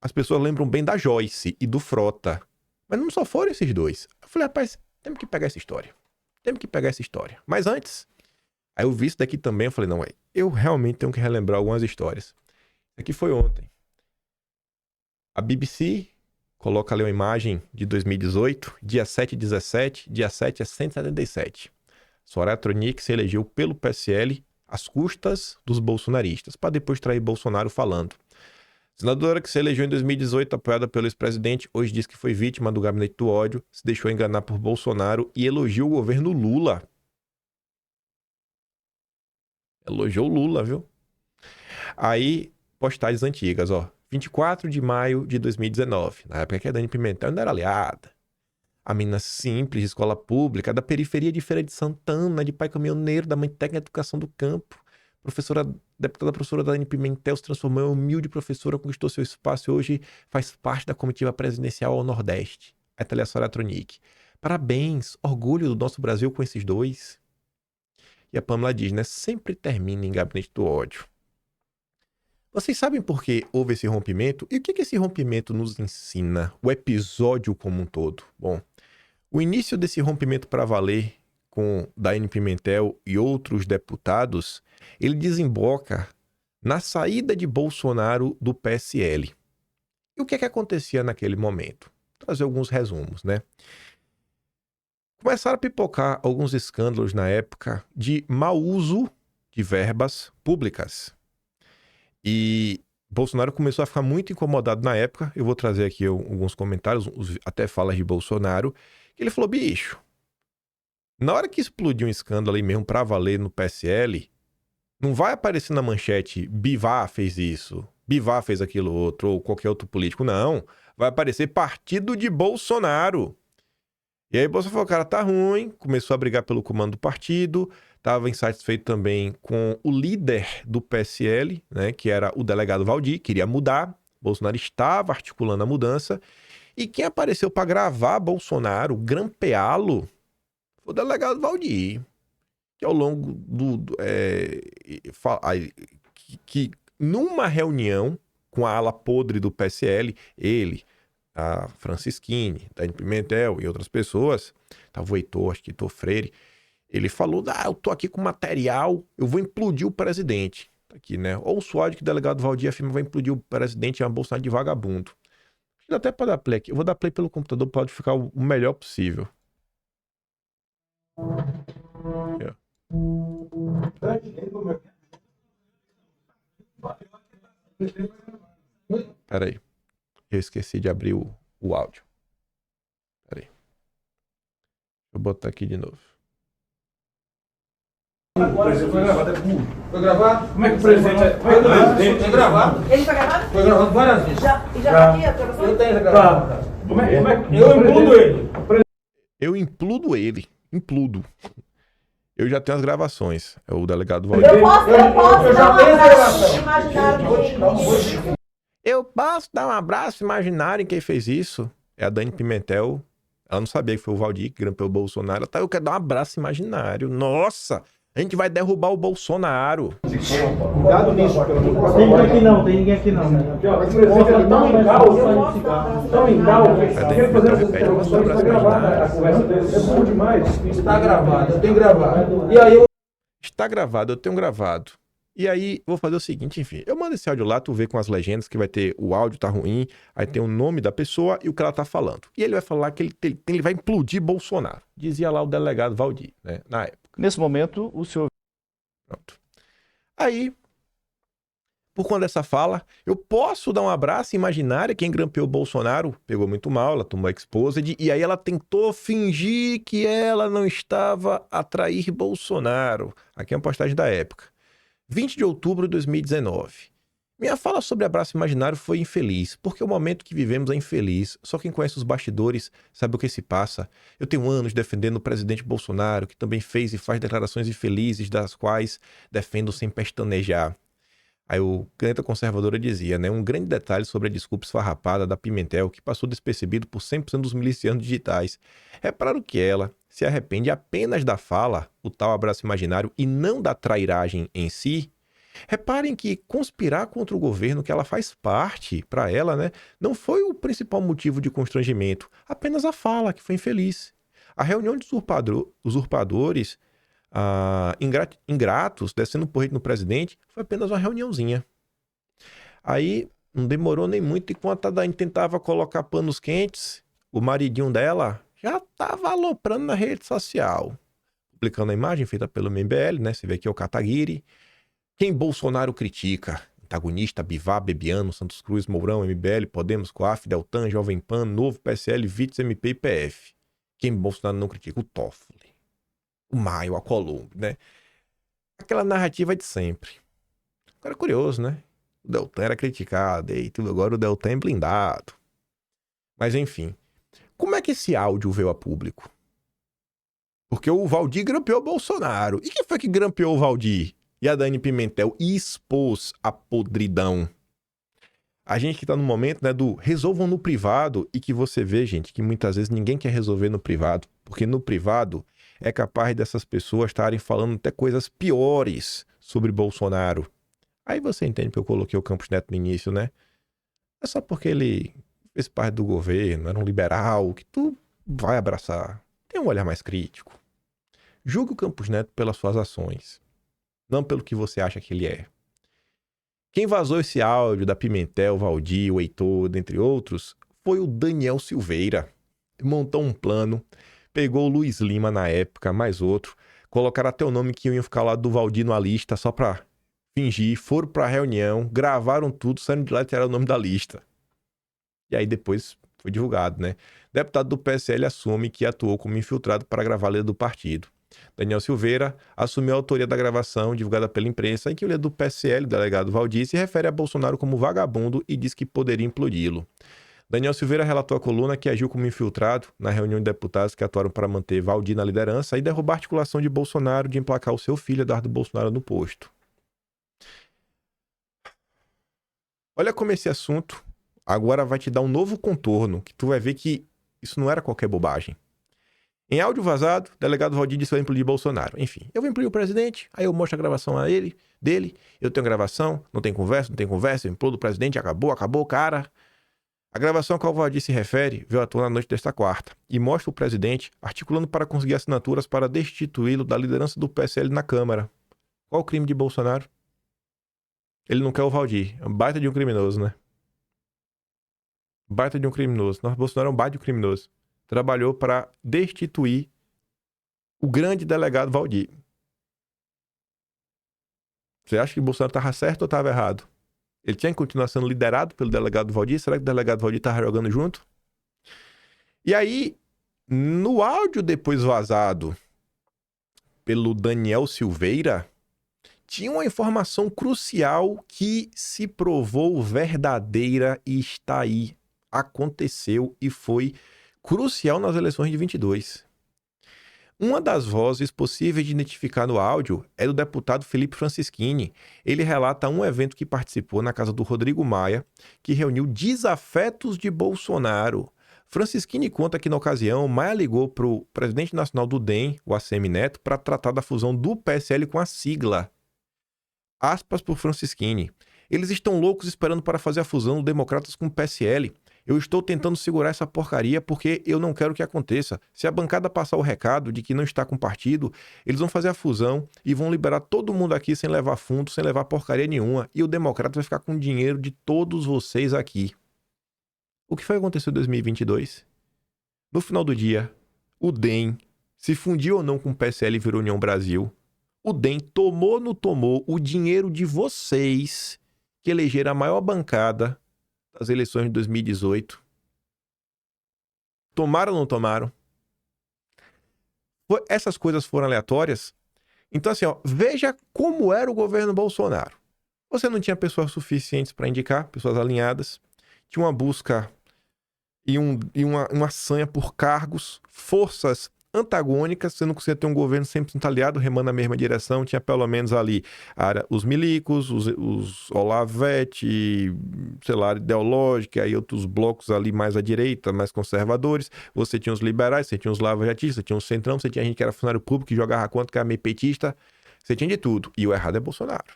As pessoas lembram bem da Joyce e do Frota. Mas não só foram esses dois. Eu falei, rapaz, temos que pegar essa história. Mas antes, aí eu vi isso daqui também, eu falei, não, eu realmente tenho que relembrar algumas histórias. Isso aqui foi ontem. A BBC coloca ali uma imagem de 2018, dia 7/17, dia 7 é 177. Soraya Tronic se elegeu pelo PSL às custas dos bolsonaristas, para depois trair Bolsonaro falando. Senadora que se elegeu em 2018, apoiada pelo ex-presidente, hoje diz que foi vítima do gabinete do ódio, se deixou enganar por Bolsonaro e elogiou o governo Lula. Elogiou Lula, viu? Aí, postagens antigas, ó. 24 de maio de 2019, na época que a Dani Pimentel ainda era aliada. A menina simples, de escola pública, da periferia de Feira de Santana, de pai caminhoneiro, da mãe técnica de educação do campo. Deputada professora Dani Pimentel se transformou em humilde professora, conquistou seu espaço e hoje faz parte da comitiva presidencial ao Nordeste. Aí tá ali a Soraya Tronic. Parabéns, orgulho do nosso Brasil com esses dois. E a Pamela diz, né? Sempre termina em gabinete do ódio. Vocês sabem por que houve esse rompimento? E o que esse rompimento nos ensina? O episódio como um todo? Bom, o início desse rompimento para valer com Dani Pimentel e outros deputados, ele desemboca na saída de Bolsonaro do PSL. E o que acontecia naquele momento? Vou trazer alguns resumos, né? Começaram a pipocar alguns escândalos na época de mau uso de verbas públicas. E Bolsonaro começou a ficar muito incomodado na época. Eu vou trazer aqui alguns comentários, até falas de Bolsonaro, que ele falou, bicho, na hora que explodiu um escândalo aí mesmo pra valer no PSL, não vai aparecer na manchete, Bivar fez isso, Bivar fez aquilo outro, ou qualquer outro político, não. Vai aparecer partido de Bolsonaro. E aí Bolsonaro falou, cara, tá ruim, começou a brigar pelo comando do partido, estava insatisfeito também com o líder do PSL, né, que era o delegado Valdir, queria mudar, Bolsonaro estava articulando a mudança, e quem apareceu para gravar Bolsonaro, grampeá-lo, foi o delegado Valdir. que ao longo que numa reunião com a ala podre do PSL, ele, a Francisquini, Dani Pimentel e outras pessoas, tava o Heitor, acho que Heitor Freire, ele falou, eu tô aqui com material, eu vou implodir o presidente. Tá aqui, né? Ou o SWAT que o delegado Valdir afirma vai implodir o presidente, é uma Bolsonaro de vagabundo. Dá até pra dar play aqui. Eu vou dar play pelo computador, pode ficar o melhor possível. Aqui, ó. Pera aí. Eu esqueci de abrir o áudio. Pera aí. Vou botar aqui de novo. Agora foi gravado, é burro. Foi gravado? Como é que o presidente... Foi gravado. Ele foi gravado? Foi gravado várias vezes. Já tá aqui a gravação? Eu tenho gravado. Como é que... Eu impludo ele. Eu impludo ele. Impludo. Eu já tenho as gravações. É o delegado Valdir. Eu posso Eu já dar um tenho a abraço gravação. imaginário. Eu posso dar um abraço imaginário em quem fez isso? É a Dani Pimentel. Ela não sabia que foi o Valdir que grampeou o Bolsonaro. Ela tá, eu quero dar um abraço imaginário. Nossa! A gente vai derrubar o Bolsonaro. Cuidado nisso, pelo amor de Deus. Tem ninguém aqui não, tem ninguém aqui não. Mas o presidente é tão em causa, tão em causa. Aquele presidente Pede uma está abraço gravado, a imaginário. conversa dele é bom demais. Está gravado, eu tenho gravado. E aí eu... Está gravado, eu tenho gravado. E aí, vou fazer o seguinte, enfim. Eu mando esse áudio lá, tu vê com as legendas que vai ter o áudio tá ruim, aí tem o nome da pessoa e o que ela tá falando. E ele vai falar que ele vai implodir Bolsonaro. Dizia lá o delegado Valdir, né, na época. Nesse momento, o senhor... Pronto. Aí, por conta dessa fala, eu posso dar um abraço imaginário. Quem grampeou o Bolsonaro pegou muito mal, ela tomou exposed, e aí ela tentou fingir que ela não estava a trair Bolsonaro. Aqui é uma postagem da época. 20 de outubro de 2019. Minha fala sobre abraço imaginário foi infeliz, porque o momento que vivemos é infeliz. Só quem conhece os bastidores sabe o que se passa. Eu tenho anos defendendo o presidente Bolsonaro, que também fez e faz declarações infelizes, das quais defendo sem pestanejar. Aí o caneta conservadora dizia, né? Um grande detalhe sobre a desculpa esfarrapada da Pimentel, que passou despercebido por 100% dos milicianos digitais. Repararam que ela se arrepende apenas da fala, o tal abraço imaginário, e não da trairagem em si. Reparem que conspirar contra o governo que ela faz parte, para ela, né, não foi o principal motivo de constrangimento, apenas a fala, que foi infeliz. A reunião de usurpadores ingratos, descendo porrete no presidente, foi apenas uma reuniãozinha. Aí, não demorou nem muito, enquanto a Dani tentava colocar panos quentes, o maridinho dela já estava aloprando na rede social. Publicando a imagem feita pelo MBL, né, você vê aqui é o Kataguiri. Quem Bolsonaro critica? Antagonista, Bivar, Bebiano, Santos Cruz, Mourão, MBL, Podemos, Coaf, Deltan, Jovem Pan, Novo, PSL, Vitz, MP e PF. Quem Bolsonaro não critica? O Toffoli, o Maio, a Colombo, né? Aquela narrativa de sempre. Agora é curioso, né? O Deltan era criticado e tudo, agora o Deltan é blindado. Mas enfim, como é que esse áudio veio a público? Porque o Valdir grampeou o Bolsonaro. E quem foi que grampeou o Valdir? E a Dani Pimentel expôs a podridão. A gente que tá no momento, né, do resolvam no privado, e que você vê, gente, que muitas vezes ninguém quer resolver no privado, porque no privado é capaz dessas pessoas estarem falando até coisas piores sobre Bolsonaro. Aí você entende que eu coloquei o Campos Neto no início, né? É só porque ele fez parte do governo, era um liberal, que tu vai abraçar. Tem um olhar mais crítico. Julgue o Campos Neto pelas suas ações, não pelo que você acha que ele é. Quem vazou esse áudio da Pimentel, Valdir, o Heitor, dentre outros, foi o Daniel Silveira. Montou um plano, pegou o Luiz Lima na época, mais outro, colocaram até o nome que iam ficar lá do Valdir na lista só pra fingir, foram pra reunião, gravaram tudo, saindo de lá e tiraram o nome da lista. E aí depois foi divulgado, né? Deputado do PSL assume que atuou como infiltrado para gravar a lei do partido. Daniel Silveira assumiu a autoria da gravação divulgada pela imprensa em que o líder do PSL, o delegado Valdir, se refere a Bolsonaro como vagabundo e diz que poderia implodi-lo. Daniel Silveira relatou à coluna que agiu como infiltrado na reunião de deputados que atuaram para manter Valdir na liderança e derrubar a articulação de Bolsonaro de emplacar o seu filho, Eduardo Bolsonaro, no posto. Olha como esse assunto agora vai te dar um novo contorno, que tu vai ver que isso não era qualquer bobagem. Em áudio vazado, o delegado Valdir disse que vai implodir Bolsonaro. Enfim, eu vou implodir o presidente, aí eu mostro a gravação dele, eu tenho gravação, não tem conversa, eu implodo o presidente, acabou, cara. A gravação a qual o Valdir se refere veio à tona na noite desta quarta e mostra o presidente articulando para conseguir assinaturas para destituí-lo da liderança do PSL na Câmara. Qual o crime de Bolsonaro? Ele não quer o Valdir. É um baita de um criminoso, né? Baita de um criminoso. Nossa, Bolsonaro é um baita de um criminoso. Trabalhou para destituir o grande delegado Valdir. Você acha que Bolsonaro estava certo ou estava errado? Ele tinha que continuar sendo liderado pelo delegado Valdir? Será que o delegado Valdir estava jogando junto? E aí, no áudio depois vazado pelo Daniel Silveira, tinha uma informação crucial que se provou verdadeira e está aí. Aconteceu e foi crucial nas eleições de 22. Uma das vozes possíveis de identificar no áudio é do deputado Felipe Francischini. Ele relata um evento que participou na casa do Rodrigo Maia, que reuniu desafetos de Bolsonaro. Francischini conta que, na ocasião, Maia ligou para o presidente nacional do DEM, o ACM Neto, para tratar da fusão do PSL com a sigla. Aspas por Francischini. Eles estão loucos esperando para fazer a fusão do Democratas com o PSL. Eu estou tentando segurar essa porcaria porque eu não quero que aconteça. Se a bancada passar o recado de que não está com partido, eles vão fazer a fusão e vão liberar todo mundo aqui sem levar fundo, sem levar porcaria nenhuma. E o Democrata vai ficar com o dinheiro de todos vocês aqui. O que foi que aconteceu em 2022? No final do dia, o DEM se fundiu ou não com o PSL e virou União Brasil. O DEM tomou ou não tomou o dinheiro de vocês que elegeram a maior bancada das eleições de 2018. Tomaram ou não tomaram? Essas coisas foram aleatórias? Então, assim, ó, veja como era o governo Bolsonaro. Você não tinha pessoas suficientes para indicar, pessoas alinhadas. Tinha uma busca e uma sanha por cargos, forças antagônicas. Você não conseguia ter um governo sempre aliado, remando na mesma direção. Tinha pelo menos ali os milicos, os Olavete, sei lá, ideológica, aí outros blocos ali mais à direita, mais conservadores. Você tinha os liberais, você tinha os lava-jatistas, você tinha o centrão, você tinha gente que era funcionário público, que jogava contra, que era meio petista. Você tinha de tudo. E o errado é Bolsonaro,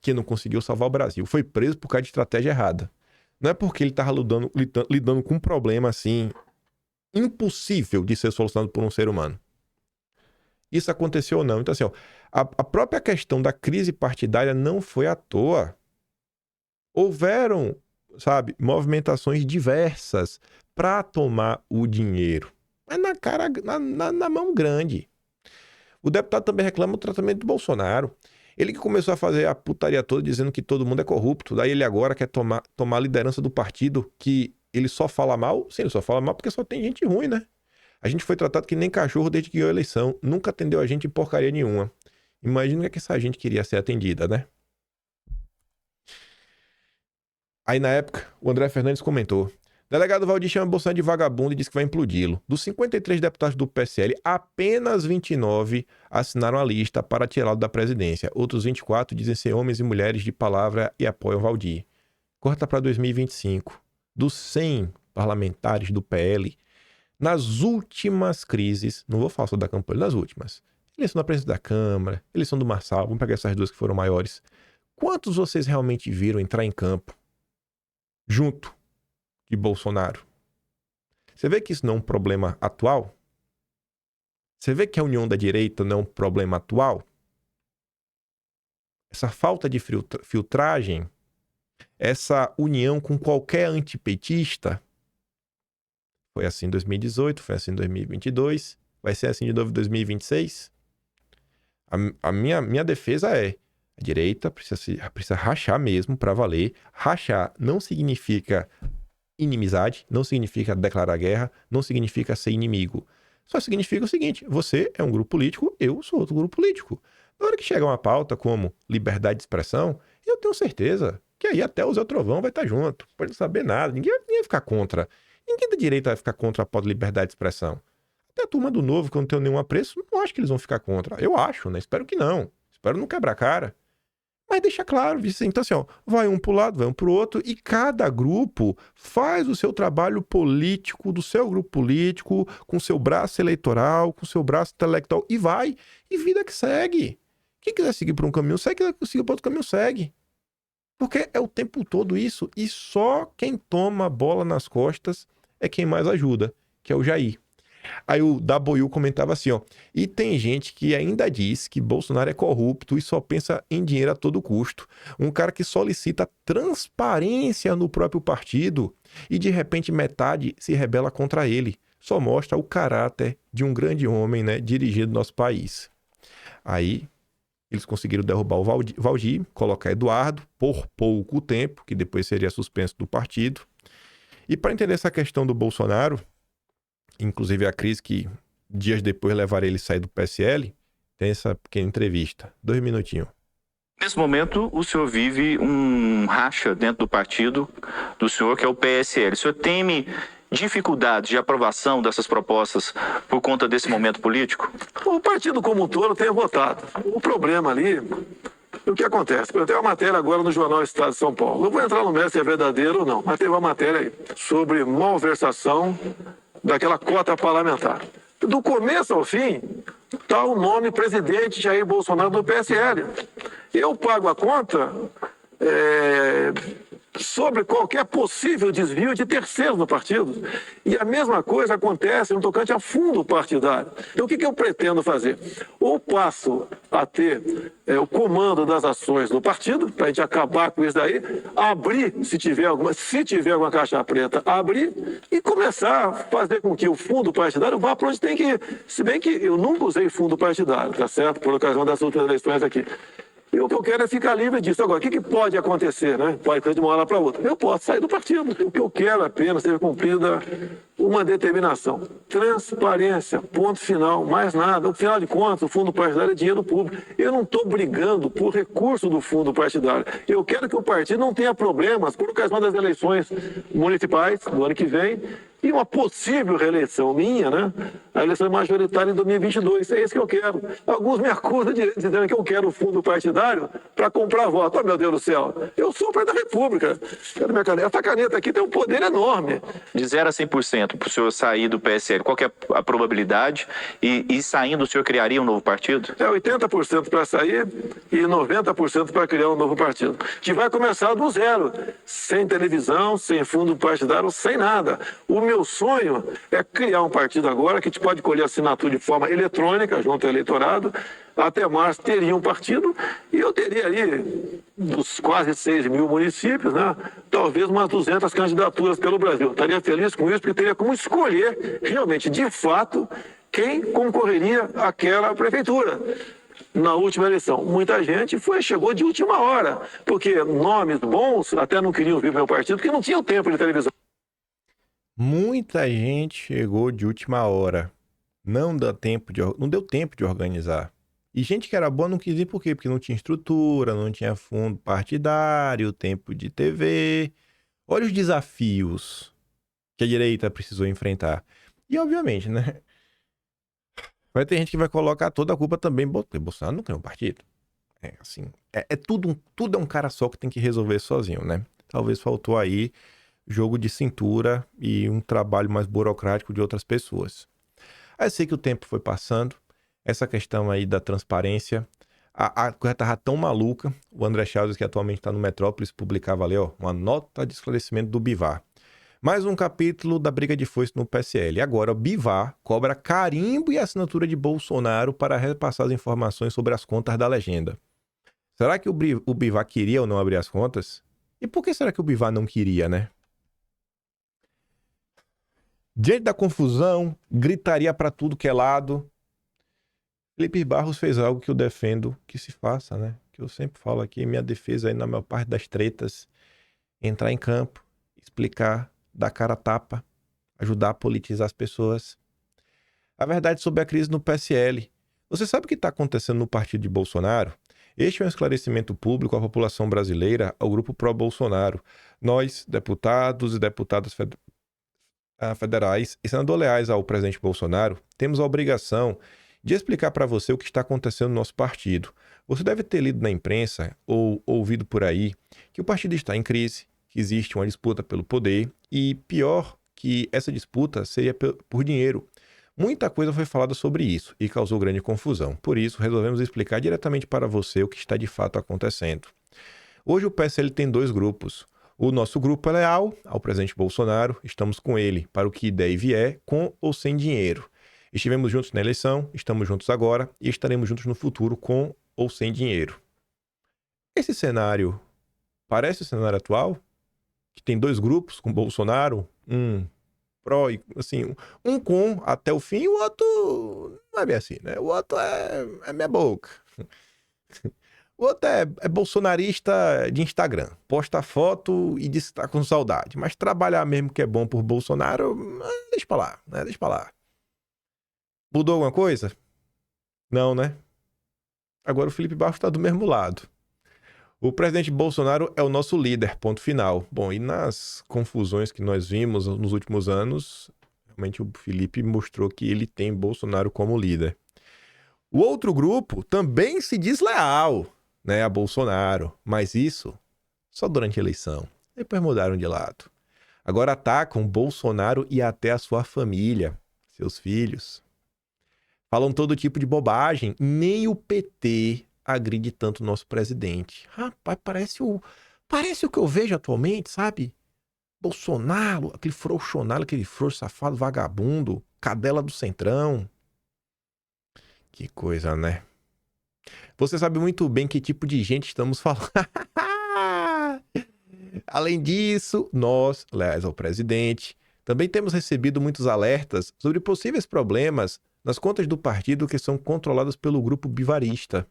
que não conseguiu salvar o Brasil. Foi preso por causa de estratégia errada. Não é porque ele estava lidando com um problema assim impossível de ser solucionado por um ser humano. Isso aconteceu ou não? Então, assim, ó, a própria questão da crise partidária não foi à toa. Houveram, sabe, movimentações diversas para tomar o dinheiro. Mas na mão grande. O deputado também reclama do tratamento do Bolsonaro. Ele que começou a fazer a putaria toda dizendo que todo mundo é corrupto. Daí ele agora quer tomar a liderança do partido, que ele só fala mal. Sim, ele só fala mal porque só tem gente ruim, né? A gente foi tratado que nem cachorro desde que ganhou a eleição. Nunca atendeu a gente em porcaria nenhuma. Imagina o que essa gente queria ser atendida, né? Aí na época, o André Fernandes comentou: delegado Valdir chama Bolsonaro de vagabundo e diz que vai implodi-lo. Dos 53 deputados do PSL, apenas 29 assinaram a lista para tirá-lo da presidência. Outros 24 dizem ser homens e mulheres de palavra e apoiam Valdir. Corta para 2025. Dos 100 parlamentares do PL, nas últimas crises, não vou falar só da campanha, nas últimas, eleição da presidência da Câmara, eleição do Marçal, vamos pegar essas duas que foram maiores. Quantos vocês realmente viram entrar em campo junto de Bolsonaro? Você vê que isso não é um problema atual? Você vê que a união da direita não é um problema atual? Essa falta de filtragem, essa união com qualquer antipetista, foi assim em 2018, foi assim em 2022, vai ser assim de novo em 2026? A minha defesa é: a direita precisa rachar mesmo para valer. Rachar não significa inimizade, não significa declarar guerra, não significa ser inimigo. Só significa o seguinte: você é um grupo político, eu sou outro grupo político. Na hora que chegar uma pauta como liberdade de expressão, eu tenho certeza que aí até o Zé Trovão vai estar junto. Pode não saber nada, ninguém vai ficar contra. Ninguém da direita vai ficar contra a pauta de liberdade de expressão. Até a turma do Novo, que eu não tenho nenhum apreço, não acho que eles vão ficar contra. Eu acho, né? Espero que não. Espero não quebrar a cara. Mas deixa claro, então assim, ó, vai um pro lado, vai um pro outro, e cada grupo faz o seu trabalho político, do seu grupo político, com seu braço eleitoral, com seu braço intelectual, e vai, e vida que segue. Quem quiser seguir por um caminho, segue, quem quiser seguir por outro caminho, segue. Porque é o tempo todo isso, e só quem toma a bola nas costas é quem mais ajuda, que é o Jair. Aí o Daboiú comentava assim, ó, e tem gente que ainda diz que Bolsonaro é corrupto e só pensa em dinheiro a todo custo. Um cara que solicita transparência no próprio partido e de repente metade se rebela contra ele. Só mostra o caráter de um grande homem, né, dirigindo nosso país. Aí eles conseguiram derrubar o Valdir, colocar Eduardo por pouco tempo, que depois seria suspenso do partido. E para entender essa questão do Bolsonaro, inclusive a crise que dias depois levaria ele a sair do PSL, tem essa pequena entrevista. 2 minutinhos. Nesse momento, o senhor vive um racha dentro do partido do senhor, que é o PSL. O senhor teme dificuldades de aprovação dessas propostas por conta desse momento político? O partido como um todo tem votado. O problema ali, o que acontece? Eu tenho uma matéria agora no Jornal Estado de São Paulo. Não vou entrar no mérito se é verdadeiro ou não, mas teve uma matéria aí sobre malversação daquela cota parlamentar. Do começo ao fim, está o nome presidente Jair Bolsonaro do PSL. Eu pago a conta sobre qualquer possível desvio de terceiros no partido. E a mesma coisa acontece no tocante a fundo partidário. Então, o que eu pretendo fazer? Ou passo a ter o comando das ações do partido, para a gente acabar com isso daí, abrir, se tiver alguma caixa preta, abrir e começar a fazer com que o fundo partidário vá para onde tem que ir. Se bem que eu nunca usei fundo partidário, tá certo? Por ocasião das outras eleições aqui. E o que eu quero é ficar livre disso. Agora, o que pode acontecer, né? Pode ser de uma hora para outra. Eu posso sair do partido. O que eu quero apenas é ser cumprida uma determinação. Transparência, ponto final, mais nada. No final de contas, o fundo partidário é dinheiro público. Eu não estou brigando por recurso do fundo partidário. Eu quero que o partido não tenha problemas por ocasião das eleições municipais do ano que vem e uma possível reeleição minha, né? A eleição majoritária em 2022. É isso que eu quero. Alguns me acusam de dizendo que eu quero o fundo partidário para comprar voto. Oh, meu Deus do céu. Eu sou o presidente da República. Cadê minha caneta? Essa caneta aqui tem um poder enorme. De 0 a 100% para o senhor sair do PSL, qual que é a probabilidade? E saindo, o senhor criaria um novo partido? É 80% para sair e 90% para criar um novo partido. Que vai começar do zero. Sem televisão, sem fundo partidário, sem nada. O meu sonho é criar um partido agora que a gente pode colher assinatura de forma eletrônica junto ao eleitorado. Até março teria um partido e eu teria aí, dos quase 6 mil municípios, né, talvez umas 200 candidaturas pelo Brasil. Estaria feliz com isso porque teria como escolher realmente, de fato, quem concorreria àquela prefeitura. Na última eleição, muita gente chegou de última hora, porque nomes bons até não queriam vir para o meu partido porque não tinham tempo de televisão. Muita gente chegou de última hora. Não deu tempo de organizar. E gente que era boa não quis ir por quê? Porque não tinha estrutura, não tinha fundo partidário, tempo de TV. Olha os desafios que a direita precisou enfrentar. E obviamente, né? Vai ter gente que vai colocar toda a culpa também, porque Bolsonaro não tem um partido. Tudo é um cara só que tem que resolver sozinho, né? Talvez faltou aí jogo de cintura e um trabalho mais burocrático de outras pessoas. Aí eu sei que o tempo foi passando, essa questão aí da transparência, a coisa estava tão maluca, o André Chaves, que atualmente está no Metrópolis, publicava ali, ó, uma nota de esclarecimento do Bivar. Mais um capítulo da briga de foice no PSL. Agora, o Bivar cobra carimbo e assinatura de Bolsonaro para repassar as informações sobre as contas da legenda. Será que o Bivar queria ou não abrir as contas? E por que será que o Bivar não queria, né? Diante da confusão, gritaria para tudo que é lado, Felipe Barros fez algo que eu defendo que se faça, né? Que eu sempre falo aqui, minha defesa aí na maior parte das tretas, entrar em campo, explicar, dar cara a tapa, ajudar a politizar as pessoas. A verdade sobre a crise no PSL. Você sabe o que está acontecendo no partido de Bolsonaro? Este é um esclarecimento público à população brasileira, ao grupo pró-Bolsonaro. Nós, deputados e deputadas federais e senadores leais ao presidente Bolsonaro, temos a obrigação de explicar para você o que está acontecendo no nosso partido. Você deve ter lido na imprensa ou ouvido por aí que o partido está em crise, que existe uma disputa pelo poder e, pior, que essa disputa seria por dinheiro. Muita coisa foi falada sobre isso e causou grande confusão. Por isso, resolvemos explicar diretamente para você o que está de fato acontecendo. Hoje o PSL tem 2 grupos. O nosso grupo é leal ao presidente Bolsonaro, estamos com ele para o que der e vier, com ou sem dinheiro. Estivemos juntos na eleição, estamos juntos agora e estaremos juntos no futuro com ou sem dinheiro. Esse cenário parece o cenário atual? Que tem 2 grupos com Bolsonaro, um pró e assim, um com até o fim, o outro não é bem assim, né? O outro é minha boca. O outro é bolsonarista de Instagram. Posta foto e diz que tá com saudade. Mas trabalhar mesmo que é bom por Bolsonaro, deixa pra lá, né? Deixa pra lá. Mudou alguma coisa? Não, né? Agora o Felipe Barros tá do mesmo lado. O presidente Bolsonaro é o nosso líder, ponto final. Bom, e nas confusões que nós vimos nos últimos anos, realmente o Felipe mostrou que ele tem Bolsonaro como líder. O outro grupo também se diz leal, né, a Bolsonaro, mas isso só durante a eleição. Depois mudaram de lado. Agora atacam Bolsonaro e até a sua família, seus filhos. Falam todo tipo de bobagem, nem o PT agride tanto o nosso presidente. Rapaz, parece o que eu vejo atualmente, sabe? Bolsonaro, aquele frouxonado, aquele frouxo safado, vagabundo, cadela do Centrão. Que coisa, né? Você sabe muito bem que tipo de gente estamos falando. Além disso, nós, leais ao presidente, também temos recebido muitos alertas sobre possíveis problemas nas contas do partido que são controladas pelo grupo bivarista.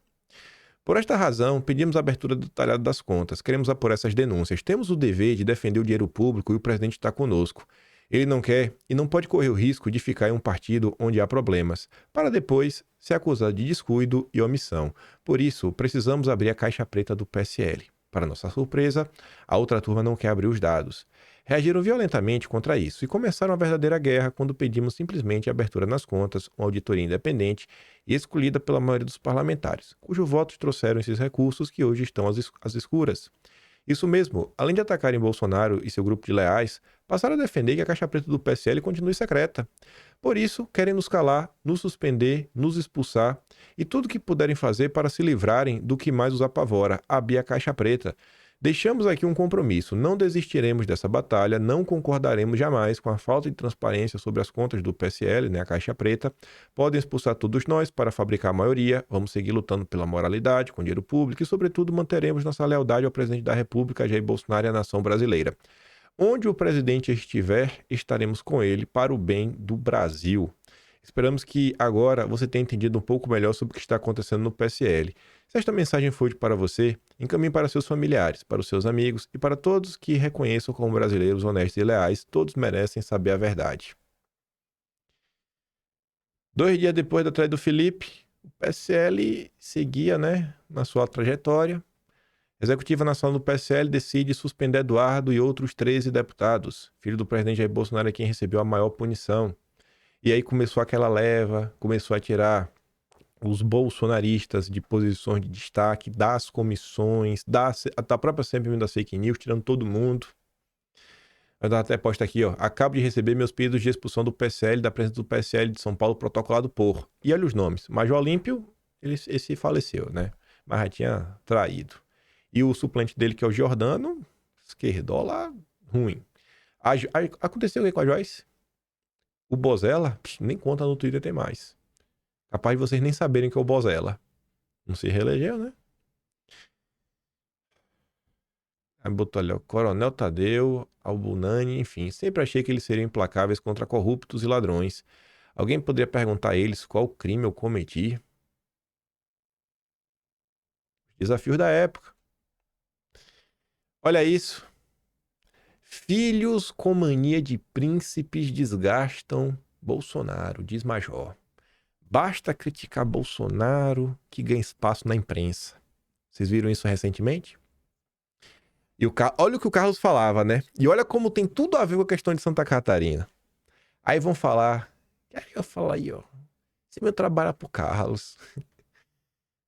Por esta razão, pedimos a abertura detalhada das contas. Queremos apurar essas denúncias. Temos o dever de defender o dinheiro público e o presidente está conosco. Ele não quer e não pode correr o risco de ficar em um partido onde há problemas, para depois ser acusado de descuido e omissão. Por isso, precisamos abrir a caixa preta do PSL. Para nossa surpresa, a outra turma não quer abrir os dados. Reagiram violentamente contra isso e começaram a verdadeira guerra quando pedimos simplesmente a abertura nas contas, uma auditoria independente e escolhida pela maioria dos parlamentares, cujos votos trouxeram esses recursos que hoje estão às escuras. Isso mesmo, além de atacarem Bolsonaro e seu grupo de leais, passaram a defender que a caixa preta do PSL continue secreta. Por isso, querem nos calar, nos suspender, nos expulsar e tudo que puderem fazer para se livrarem do que mais os apavora, abrir a caixa preta. Deixamos aqui um compromisso, não desistiremos dessa batalha, não concordaremos jamais com a falta de transparência sobre as contas do PSL, né, a caixa preta. Podem expulsar todos nós para fabricar a maioria, vamos seguir lutando pela moralidade, com dinheiro público e, sobretudo, manteremos nossa lealdade ao presidente da República, Jair Bolsonaro e à nação brasileira. Onde o presidente estiver, estaremos com ele para o bem do Brasil. Esperamos que agora você tenha entendido um pouco melhor sobre o que está acontecendo no PSL. Se esta mensagem foi útil para você, encaminhe para seus familiares, para os seus amigos e para todos que reconheçam como brasileiros honestos e leais. Todos merecem saber a verdade. 2 dias depois da traída do Felipe, o PSL seguia, né, na sua trajetória. A Executiva Nacional do PSL decide suspender Eduardo e outros 13 deputados. Filho do presidente Jair Bolsonaro é quem recebeu a maior punição. E aí começou aquela leva, começou a tirar os bolsonaristas de posições de destaque, das comissões, da própria CPMI das fake news, tirando todo mundo. Eu até posto aqui, ó. Acabo de receber meus pedidos de expulsão do PSL, da presença do PSL de São Paulo, protocolado por. E olha os nomes. Major Olímpio, esse faleceu, né? Mas já tinha traído. E o suplente dele, que é o Giordano, esquerdola, ruim. Aconteceu o que com a Joyce? O Bozella, nem conta no Twitter, tem mais. Capaz de vocês nem saberem que é o Bozella. Não se reelegeu, né? Aí botou ali o Coronel Tadeu, Albunani, enfim. Sempre achei que eles seriam implacáveis contra corruptos e ladrões. Alguém poderia perguntar a eles qual crime eu cometi? Desafios da época. Olha isso. Filhos com mania de príncipes desgastam Bolsonaro, diz Major. Basta criticar Bolsonaro que ganha espaço na imprensa. Vocês viram isso recentemente? E olha o que o Carlos falava, né? E olha como tem tudo a ver com a questão de Santa Catarina. Aí vão falar... Aí eu falo aí, ó. Esse meu trabalho é pro Carlos.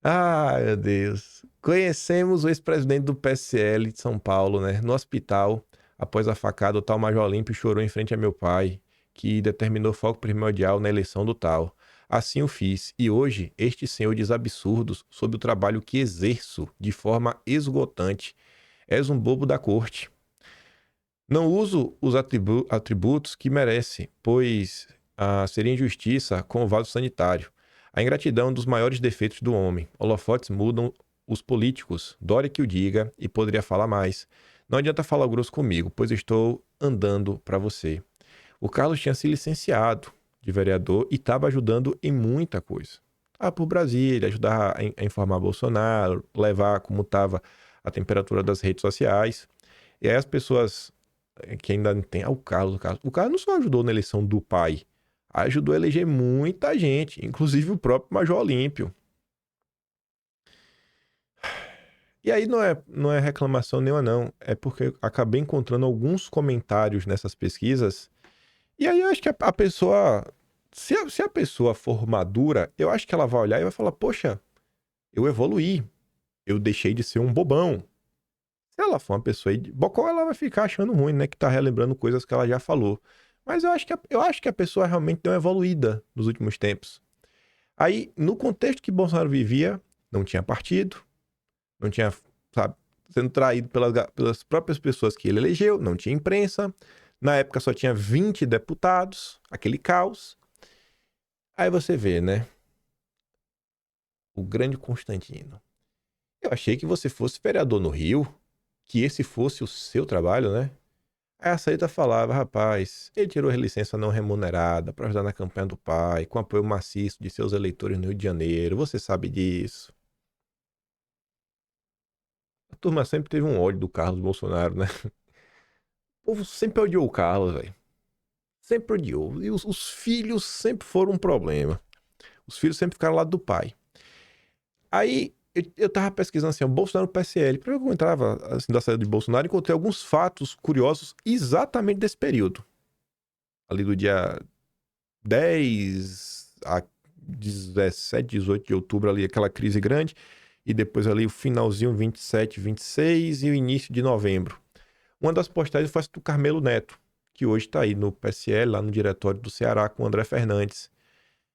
Ai, meu Deus. Conhecemos o ex-presidente do PSL de São Paulo, né? No hospital, após a facada, o tal Major Olímpio chorou em frente a meu pai, que determinou foco primordial na eleição do tal. Assim o fiz. E hoje, este senhor diz absurdos sobre o trabalho que exerço de forma esgotante. És um bobo da corte. Não uso os atributos que merece, pois seria injustiça com o vaso sanitário. A ingratidão é um dos maiores defeitos do homem. Holofotes mudam os políticos. Dória que o diga, e poderia falar mais. Não adianta falar grosso comigo, pois estou andando para você. O Carlos tinha se licenciado de vereador e estava ajudando em muita coisa. Por Brasília, ajudar a informar Bolsonaro, levar como estava a temperatura das redes sociais. E aí as pessoas que ainda não tem... o Carlos. O Carlos não só ajudou na eleição do pai, ajudou a eleger muita gente, inclusive o próprio Major Olímpio. E aí não é reclamação nenhuma, não. É porque eu acabei encontrando alguns comentários nessas pesquisas. E aí eu acho que a pessoa... Se a pessoa for madura, eu acho que ela vai olhar e vai falar, poxa, eu evoluí. Eu deixei de ser um bobão. Se ela for uma pessoa bocó, ela vai ficar achando ruim, né? Que tá relembrando coisas que ela já falou. Mas eu acho que a pessoa realmente deu uma evoluída nos últimos tempos. Aí, no contexto que Bolsonaro vivia, não tinha partido, não tinha, sabe, sendo traído pelas próprias pessoas que ele elegeu, não tinha imprensa. Na época só tinha 20 deputados, aquele caos. Aí você vê, né? O grande Constantino. Eu achei que você fosse vereador no Rio, que esse fosse o seu trabalho, né? Aí a Sarita falava, rapaz, ele tirou licença não remunerada para ajudar na campanha do pai, com apoio maciço de seus eleitores no Rio de Janeiro, você sabe disso. A turma sempre teve um ódio do Carlos Bolsonaro, né? O povo sempre odiou o Carlos, velho. Sempre odiou. E os filhos sempre foram um problema. Os filhos sempre ficaram ao lado do pai. Aí eu tava pesquisando assim, o Bolsonaro PSL. Pra eu entrava assim, da saída de Bolsonaro, encontrei alguns fatos curiosos exatamente desse período. Ali do dia 10 a 17, 18 de outubro, ali aquela crise grande. E depois ali o finalzinho, 27, 26 e o início de novembro. Uma das postagens foi do Carmelo Neto, que hoje está aí no PSL, lá no diretório do Ceará, com o André Fernandes.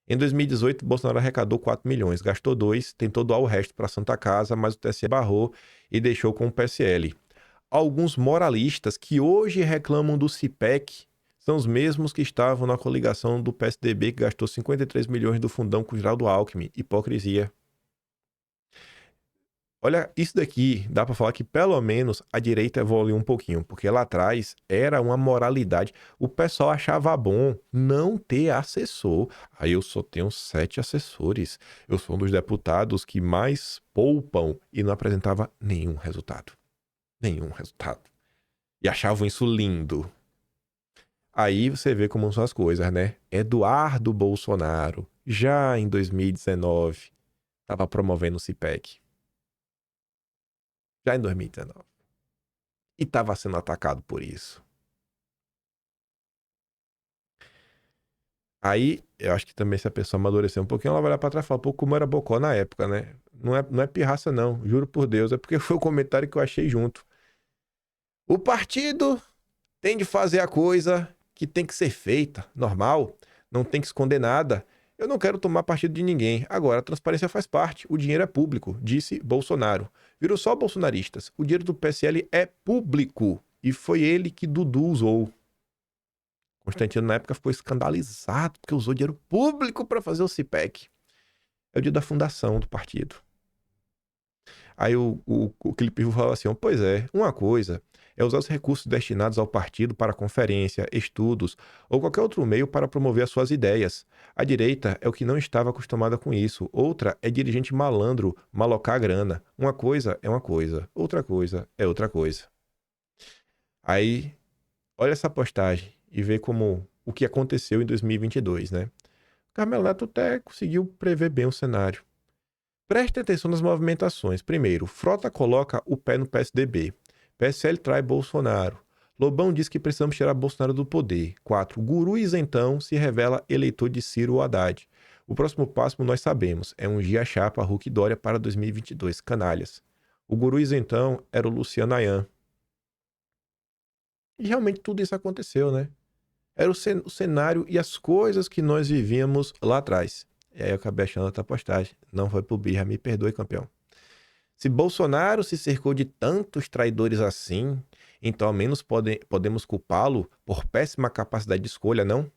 Em 2018, Bolsonaro arrecadou 4 milhões, gastou 2, tentou doar o resto para a Santa Casa, mas o TSE barrou e deixou com o PSL. Alguns moralistas que hoje reclamam do CIPEC são os mesmos que estavam na coligação do PSDB, que gastou 53 milhões do fundão com Geraldo Alckmin. Hipocrisia. Olha, isso daqui dá pra falar que pelo menos a direita evoluiu um pouquinho, porque lá atrás era uma moralidade. O pessoal achava bom não ter assessor. Aí eu só tenho 7 assessores. Eu sou um dos deputados que mais poupam e não apresentava nenhum resultado. Nenhum resultado. E achavam isso lindo. Aí você vê como são as coisas, né? Eduardo Bolsonaro, já em 2019, estava promovendo o CIPEC. Já em 2019. E estava sendo atacado por isso. Aí, eu acho que também se a pessoa amadurecer um pouquinho, ela vai olhar pra trás e falar, pô, como era bocó na época, né? Não é pirraça, não. Juro por Deus. É porque foi o comentário que eu achei junto. O partido tem de fazer a coisa que tem que ser feita, normal. Não tem que esconder nada. Eu não quero tomar partido de ninguém. Agora, a transparência faz parte. O dinheiro é público, disse Bolsonaro. Viram só bolsonaristas. O dinheiro do PSL é público. E foi ele que Dudu usou. Constantino, na época, ficou escandalizado porque usou dinheiro público para fazer o CIPEC. É o dia da fundação do partido. Aí o Clipe falava assim, pois é, uma coisa é usar os recursos destinados ao partido para conferência, estudos ou qualquer outro meio para promover as suas ideias. A direita é o que não estava acostumada com isso. Outra é dirigente malandro, malocar a grana. Uma coisa é uma coisa, outra coisa é outra coisa. Aí, olha essa postagem e vê como o que aconteceu em 2022, né? Carmelo Neto até conseguiu prever bem o cenário. Preste atenção nas movimentações. Primeiro, Frota coloca o pé no PSDB. PSL trai Bolsonaro. Lobão diz que precisamos tirar Bolsonaro do poder. 4. Guru isentão se revela eleitor de Ciro Haddad. O próximo passo nós sabemos, é ungir a chapa Huck e Dória para 2022, canalhas. O guru isentão era o Luciano Ayan. E realmente tudo isso aconteceu, né? Era o cenário e as coisas que nós vivíamos lá atrás. E aí eu acabei achando outra postagem. Não foi pro birra, me perdoe, campeão. Se Bolsonaro se cercou de tantos traidores assim, então ao menos podemos culpá-lo por péssima capacidade de escolha, não?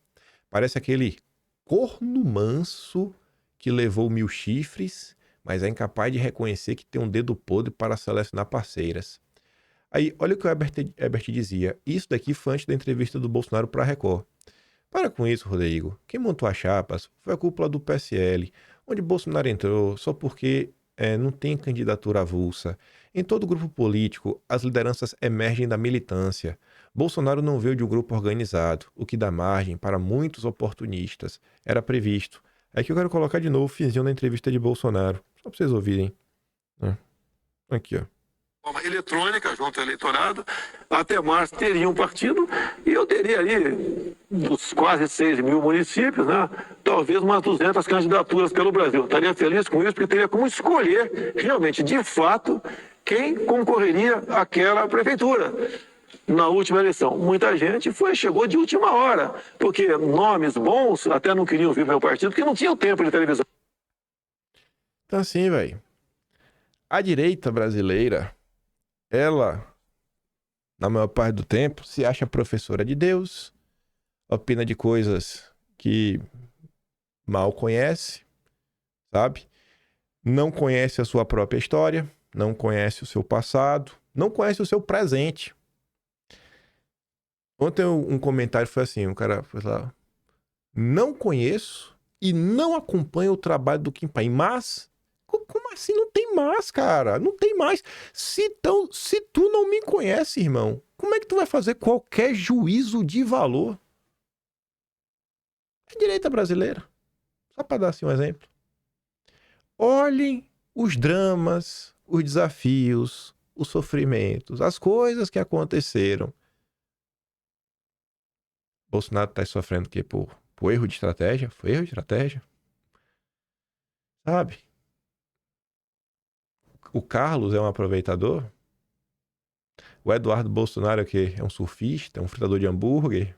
Parece aquele corno manso que levou 1000 chifres, mas é incapaz de reconhecer que tem um dedo podre para selecionar parceiras. Aí, olha o que o Herbert dizia. Isso daqui foi antes da entrevista do Bolsonaro para a Record. Para com isso, Rodrigo. Quem montou as chapas foi a cúpula do PSL, onde Bolsonaro entrou só porque não tem candidatura avulsa. Em todo grupo político, as lideranças emergem da militância. Bolsonaro não veio de um grupo organizado, o que dá margem para muitos oportunistas. Era previsto. É que eu quero colocar de novo o finzinho da entrevista de Bolsonaro, só para vocês ouvirem. Aqui, ó. Forma eletrônica junto ao eleitorado, até março teria um partido e eu teria ali, dos quase 6.000 municípios, né, talvez umas 200 candidaturas pelo Brasil. Eu estaria feliz com isso, porque teria como escolher realmente, de fato, quem concorreria àquela prefeitura. Na última eleição, muita gente chegou de última hora, porque nomes bons até não queriam vir meu partido, porque não tinham tempo de televisão. Então assim, velho, a direita brasileira, ela, na maior parte do tempo, se acha professora de Deus, opina de coisas que mal conhece, sabe? Não conhece a sua própria história, não conhece o seu passado, não conhece o seu presente. Ontem um comentário foi assim, um cara foi lá, não conheço e não acompanho o trabalho do Kim Paim, mas... Como assim? Não tem mais, cara. Não tem mais. Se tu não me conhece, irmão, como é que tu vai fazer qualquer juízo de valor? É direita brasileira. Só para dar assim um exemplo. Olhem os dramas, os desafios, os sofrimentos, as coisas que aconteceram. Bolsonaro tá sofrendo o quê? Por erro de estratégia? Foi erro de estratégia? Sabe? O Carlos é um aproveitador? O Eduardo Bolsonaro é o quê? É um surfista? É um fritador de hambúrguer?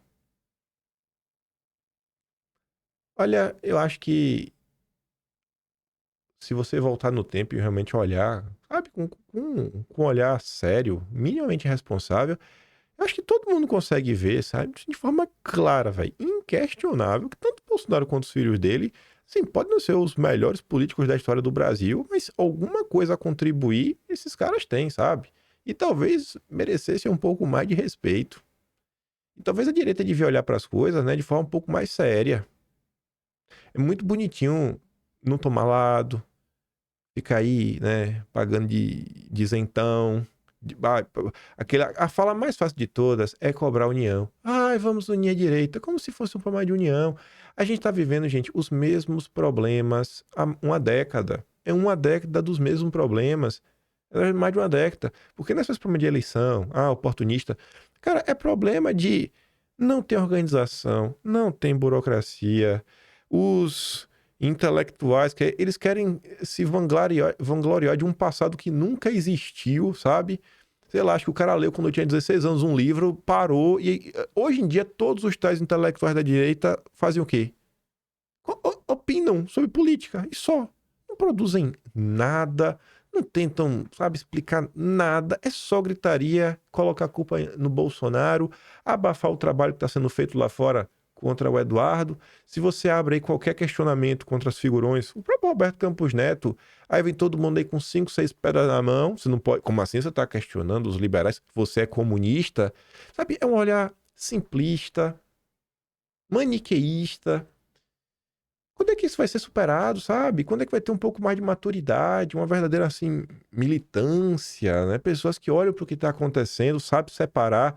Olha, eu acho que se você voltar no tempo e realmente olhar, sabe, com um olhar sério, minimamente responsável, eu acho que todo mundo consegue ver, sabe, de forma clara, velho, inquestionável, que tanto o Bolsonaro quanto os filhos dele, sim, podem não ser os melhores políticos da história do Brasil, mas alguma coisa a contribuir esses caras têm, sabe? E talvez merecessem um pouco mais de respeito. E talvez a direita devia olhar para as coisas, né, de forma um pouco mais séria. É muito bonitinho não tomar lado, ficar aí, né, pagando de isentão. A fala mais fácil de todas é cobrar a união. Ai, vamos unir a direita, como se fosse um problema de união. A gente tá vivendo, gente, os mesmos problemas há uma década. É uma década dos mesmos problemas. É mais de uma década. Porque não é só esse problema de eleição, oportunista. Cara, é problema de não ter organização, não tem burocracia. Os intelectuais, eles querem se vangloriar de um passado que nunca existiu, sabe? Sei lá, acho que o cara leu quando eu tinha 16 anos um livro, parou, e hoje em dia todos os tais intelectuais da direita fazem o quê? Opinam sobre política, e só. Não produzem nada, não tentam, sabe, explicar nada, é só gritaria, colocar a culpa no Bolsonaro, abafar o trabalho que está sendo feito lá fora contra o Eduardo. Se você abre aí qualquer questionamento contra os figurões, o próprio Roberto Campos Neto, aí vem todo mundo aí com 5, 6 pedras na mão, você não pode, como assim você está questionando os liberais, você é comunista, sabe, é um olhar simplista, maniqueísta. Quando é que isso vai ser superado, sabe? Quando é que vai ter um pouco mais de maturidade, uma verdadeira, assim, militância, né? Pessoas que olham para o que está acontecendo, sabem separar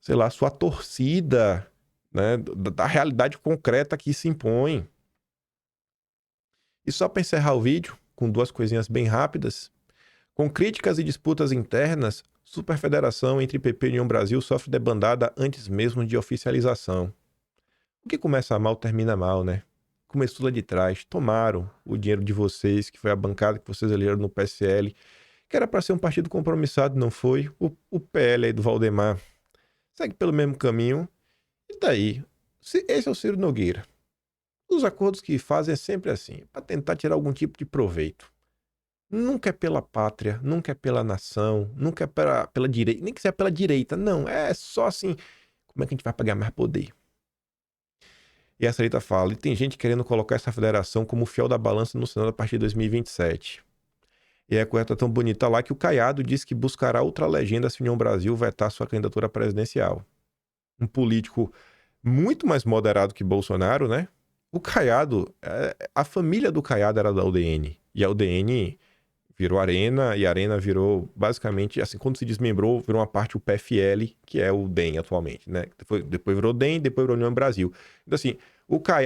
sei lá, sua torcida, né, da realidade concreta que se impõe. E só para encerrar o vídeo, com 2 coisinhas bem rápidas, com críticas e disputas internas, superfederação entre PP e União Brasil sofre debandada antes mesmo de oficialização. O que começa mal, termina mal, né? Começou lá de trás, tomaram o dinheiro de vocês, que foi a bancada que vocês elegeram no PSL, que era para ser um partido compromissado, não foi. O PL aí do Valdemar segue pelo mesmo caminho. E daí? Esse é o Ciro Nogueira. Os acordos que fazem é sempre assim, para tentar tirar algum tipo de proveito. Nunca é pela pátria, nunca é pela nação, nunca é pela direita, nem que seja pela direita, não. É só assim, como é que a gente vai pagar mais poder? E a Sarita fala, e tem gente querendo colocar essa federação como fiel da balança no Senado a partir de 2027. E a coisa tá tão bonita lá que o Caiado diz que buscará outra legenda se União Brasil vetar sua candidatura presidencial. Um político muito mais moderado que Bolsonaro, né? O Caiado, a família do Caiado era da UDN. E a UDN virou Arena, e a Arena virou, basicamente, assim, quando se desmembrou, virou uma parte o PFL, que é o DEM atualmente, né? Depois virou DEM, depois virou União Brasil. Então, assim,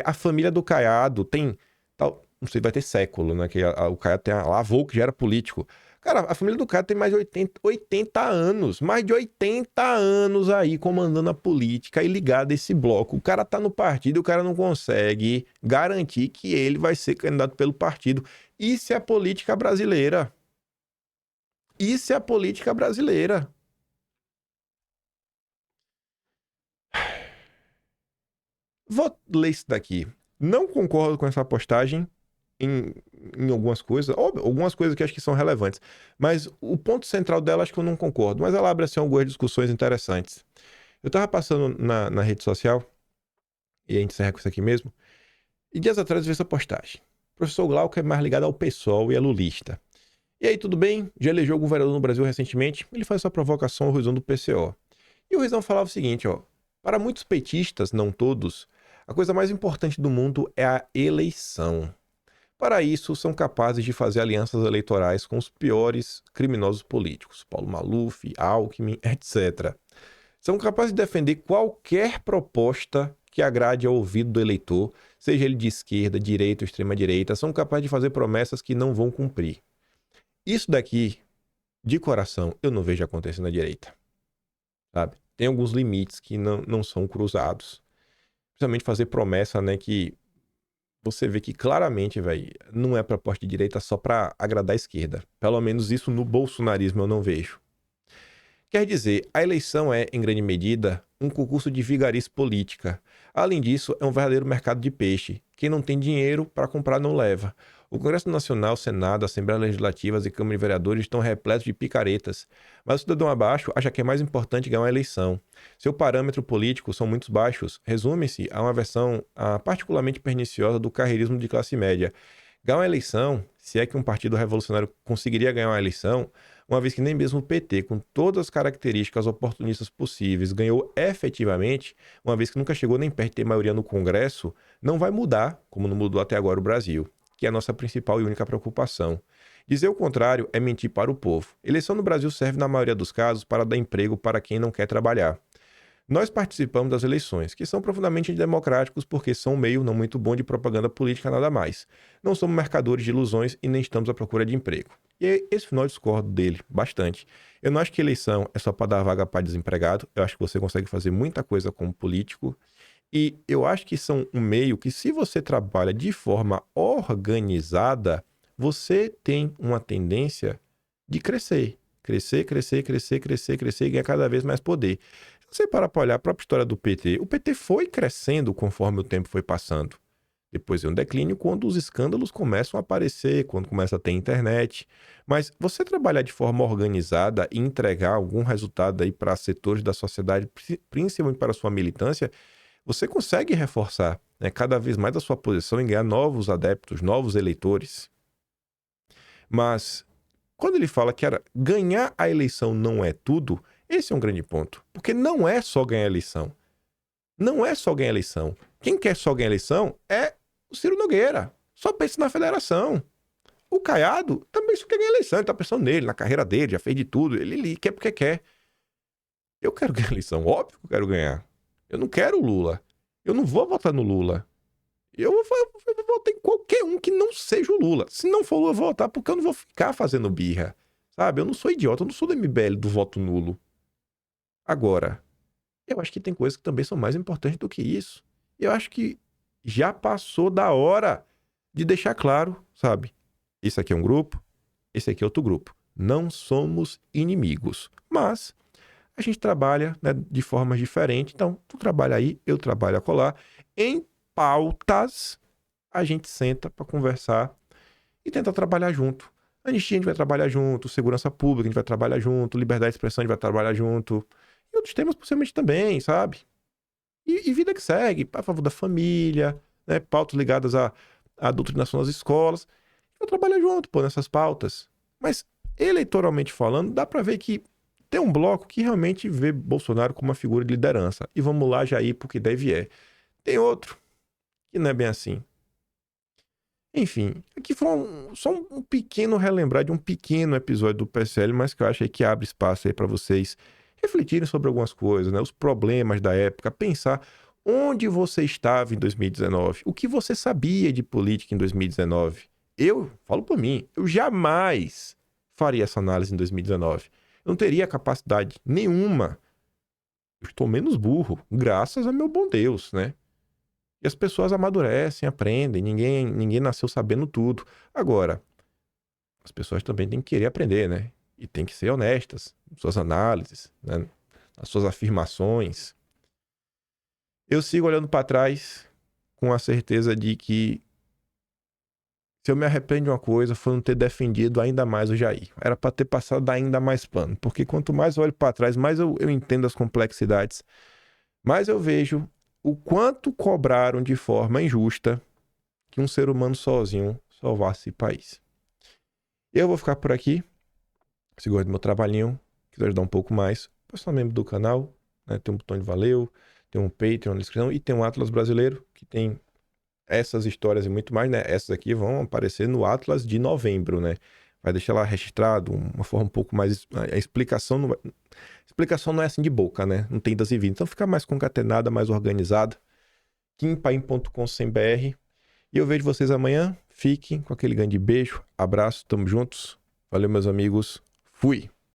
a família do Caiado tem, tal, não sei, vai ter século, né? Que o Caiado tem a avô que já era político. Cara, a família do Caiado tem mais de 80 anos, mais de 80 anos aí comandando a política e ligado a esse bloco. O cara tá no partido e o cara não consegue garantir que ele vai ser candidato pelo partido. Isso é a política brasileira. Isso é a política brasileira. Vou ler isso daqui. Não concordo com essa postagem em algumas coisas. Algumas coisas que acho que são relevantes. Mas o ponto central dela acho que eu não concordo. Mas ela abre assim algumas discussões interessantes. Eu tava passando na rede social, e a gente encerra com isso aqui mesmo, e dias atrás eu vi essa postagem. O professor Glauco é mais ligado ao PSOL e é lulista. E aí, tudo bem? Já elegeu algum vereador no Brasil recentemente? Ele faz essa provocação ao Ruizão do PCO. E o Ruizão falava o seguinte, ó. Para muitos petistas, não todos, a coisa mais importante do mundo é a eleição. Para isso, são capazes de fazer alianças eleitorais com os piores criminosos políticos, Paulo Maluf, Alckmin, etc. São capazes de defender qualquer proposta que agrade ao ouvido do eleitor, seja ele de esquerda, direita ou extrema-direita, são capazes de fazer promessas que não vão cumprir. Isso daqui, de coração, eu não vejo acontecer na direita. Sabe? Tem alguns limites que não são cruzados. Principalmente fazer promessa, né, que você vê que claramente, velho, não é proposta de direita só para agradar a esquerda. Pelo menos isso no bolsonarismo eu não vejo. Quer dizer, a eleição é, em grande medida, um concurso de vigarice política. Além disso, é um verdadeiro mercado de peixe. Quem não tem dinheiro para comprar não leva. O Congresso Nacional, Senado, Assembleias Legislativas e Câmara de Vereadores estão repletos de picaretas. Mas o cidadão abaixo acha que é mais importante ganhar uma eleição. Seu parâmetro político são muito baixos. Resume-se a uma versão particularmente perniciosa do carreirismo de classe média. Ganhar uma eleição, se é que um partido revolucionário conseguiria ganhar uma eleição, uma vez que nem mesmo o PT, com todas as características oportunistas possíveis, ganhou efetivamente, uma vez que nunca chegou nem perto de ter maioria no Congresso, não vai mudar, como não mudou até agora o Brasil, que é a nossa principal e única preocupação. Dizer o contrário é mentir para o povo. Eleição no Brasil serve, na maioria dos casos, para dar emprego para quem não quer trabalhar. Nós participamos das eleições, que são profundamente democráticos porque são um meio não muito bom de propaganda política, nada mais. Não somos mercadores de ilusões e nem estamos à procura de emprego. E esse final eu discordo dele bastante. Eu não acho que eleição é só para dar vaga para desempregado. Eu acho que você consegue fazer muita coisa como político. E eu acho que são um meio que, se você trabalha de forma organizada, você tem uma tendência de crescer. Crescer e ganhar cada vez mais poder. Se você parar para olhar a própria história do PT, o PT foi crescendo conforme o tempo foi passando. Depois vem um declínio quando os escândalos começam a aparecer, quando começa a ter internet. Mas você trabalhar de forma organizada e entregar algum resultado aí para setores da sociedade, principalmente para a sua militância, você consegue reforçar, né, cada vez mais a sua posição em ganhar novos adeptos, novos eleitores. Mas quando ele fala que ganhar a eleição não é tudo, esse é um grande ponto. Porque não é só ganhar a eleição. Não é só ganhar a eleição. Quem quer só ganhar a eleição é o Ciro Nogueira. Só pensa na federação. O Caiado também só quer ganhar a eleição. Ele tá pensando nele, na carreira dele, já fez de tudo. Ele quer porque quer. Eu quero ganhar a eleição. Óbvio que eu quero ganhar. Eu não quero o Lula. Eu não vou votar no Lula. Eu vou votar em qualquer um que não seja o Lula. Se não for o Lula, eu vou votar porque eu não vou ficar fazendo birra. Sabe? Eu não sou idiota. Eu não sou do MBL do voto nulo. Agora, eu acho que tem coisas que também são mais importantes do que isso. Eu acho que já passou da hora de deixar claro, sabe? Esse aqui é um grupo, esse aqui é outro grupo. Não somos inimigos, mas a gente trabalha, né, de formas diferentes. Então, tu trabalha aí, eu trabalho acolá. Em pautas, a gente senta para conversar e tenta trabalhar junto. Anistia a gente vai trabalhar junto, segurança pública a gente vai trabalhar junto, liberdade de expressão a gente vai trabalhar junto. E outros temas possivelmente também, sabe? E vida que segue, a favor da família, né? Pautas ligadas à doutrinação das escolas. Eu trabalho junto, pô, nessas pautas. Mas, eleitoralmente falando, dá pra ver que tem um bloco que realmente vê Bolsonaro como uma figura de liderança. E vamos lá, Jair, porque deve é. Tem outro que não é bem assim. Enfim, aqui foi só um pequeno relembrar de um pequeno episódio do PSL, mas que eu acho aí que abre espaço aí pra vocês refletirem sobre algumas coisas, né? Os problemas da época, pensar onde você estava em 2019, o que você sabia de política em 2019. Eu falo por mim, eu jamais faria essa análise em 2019. Eu não teria capacidade nenhuma. Eu estou menos burro, graças a meu bom Deus, né? E as pessoas amadurecem, aprendem, ninguém nasceu sabendo tudo. Agora, as pessoas também têm que querer aprender, né? E tem que ser honestas nas suas análises, né? Nas suas afirmações. Eu sigo olhando para trás com a certeza de que se eu me arrependo de uma coisa, foi não ter defendido ainda mais o Jair. Era para ter passado ainda mais pano. Porque quanto mais eu olho para trás, mais eu entendo as complexidades, mais eu vejo o quanto cobraram de forma injusta que um ser humano sozinho salvasse o país. Eu vou ficar por aqui. Se gosta do meu trabalhinho, quiser ajudar um pouco mais, pode ser membro do canal, né? Tem um botão de valeu, tem um Patreon na descrição e tem um Atlas brasileiro que tem essas histórias e muito mais, né? Essas aqui vão aparecer no Atlas de novembro, né? Vai deixar lá registrado, uma forma um pouco mais... A explicação não é assim de boca, né? Não tem idas e vindas. Então fica mais concatenada, mais organizada. kimpaim.com.br. E eu vejo vocês amanhã. Fiquem com aquele grande beijo, abraço, tamo juntos. Valeu, meus amigos. Fui!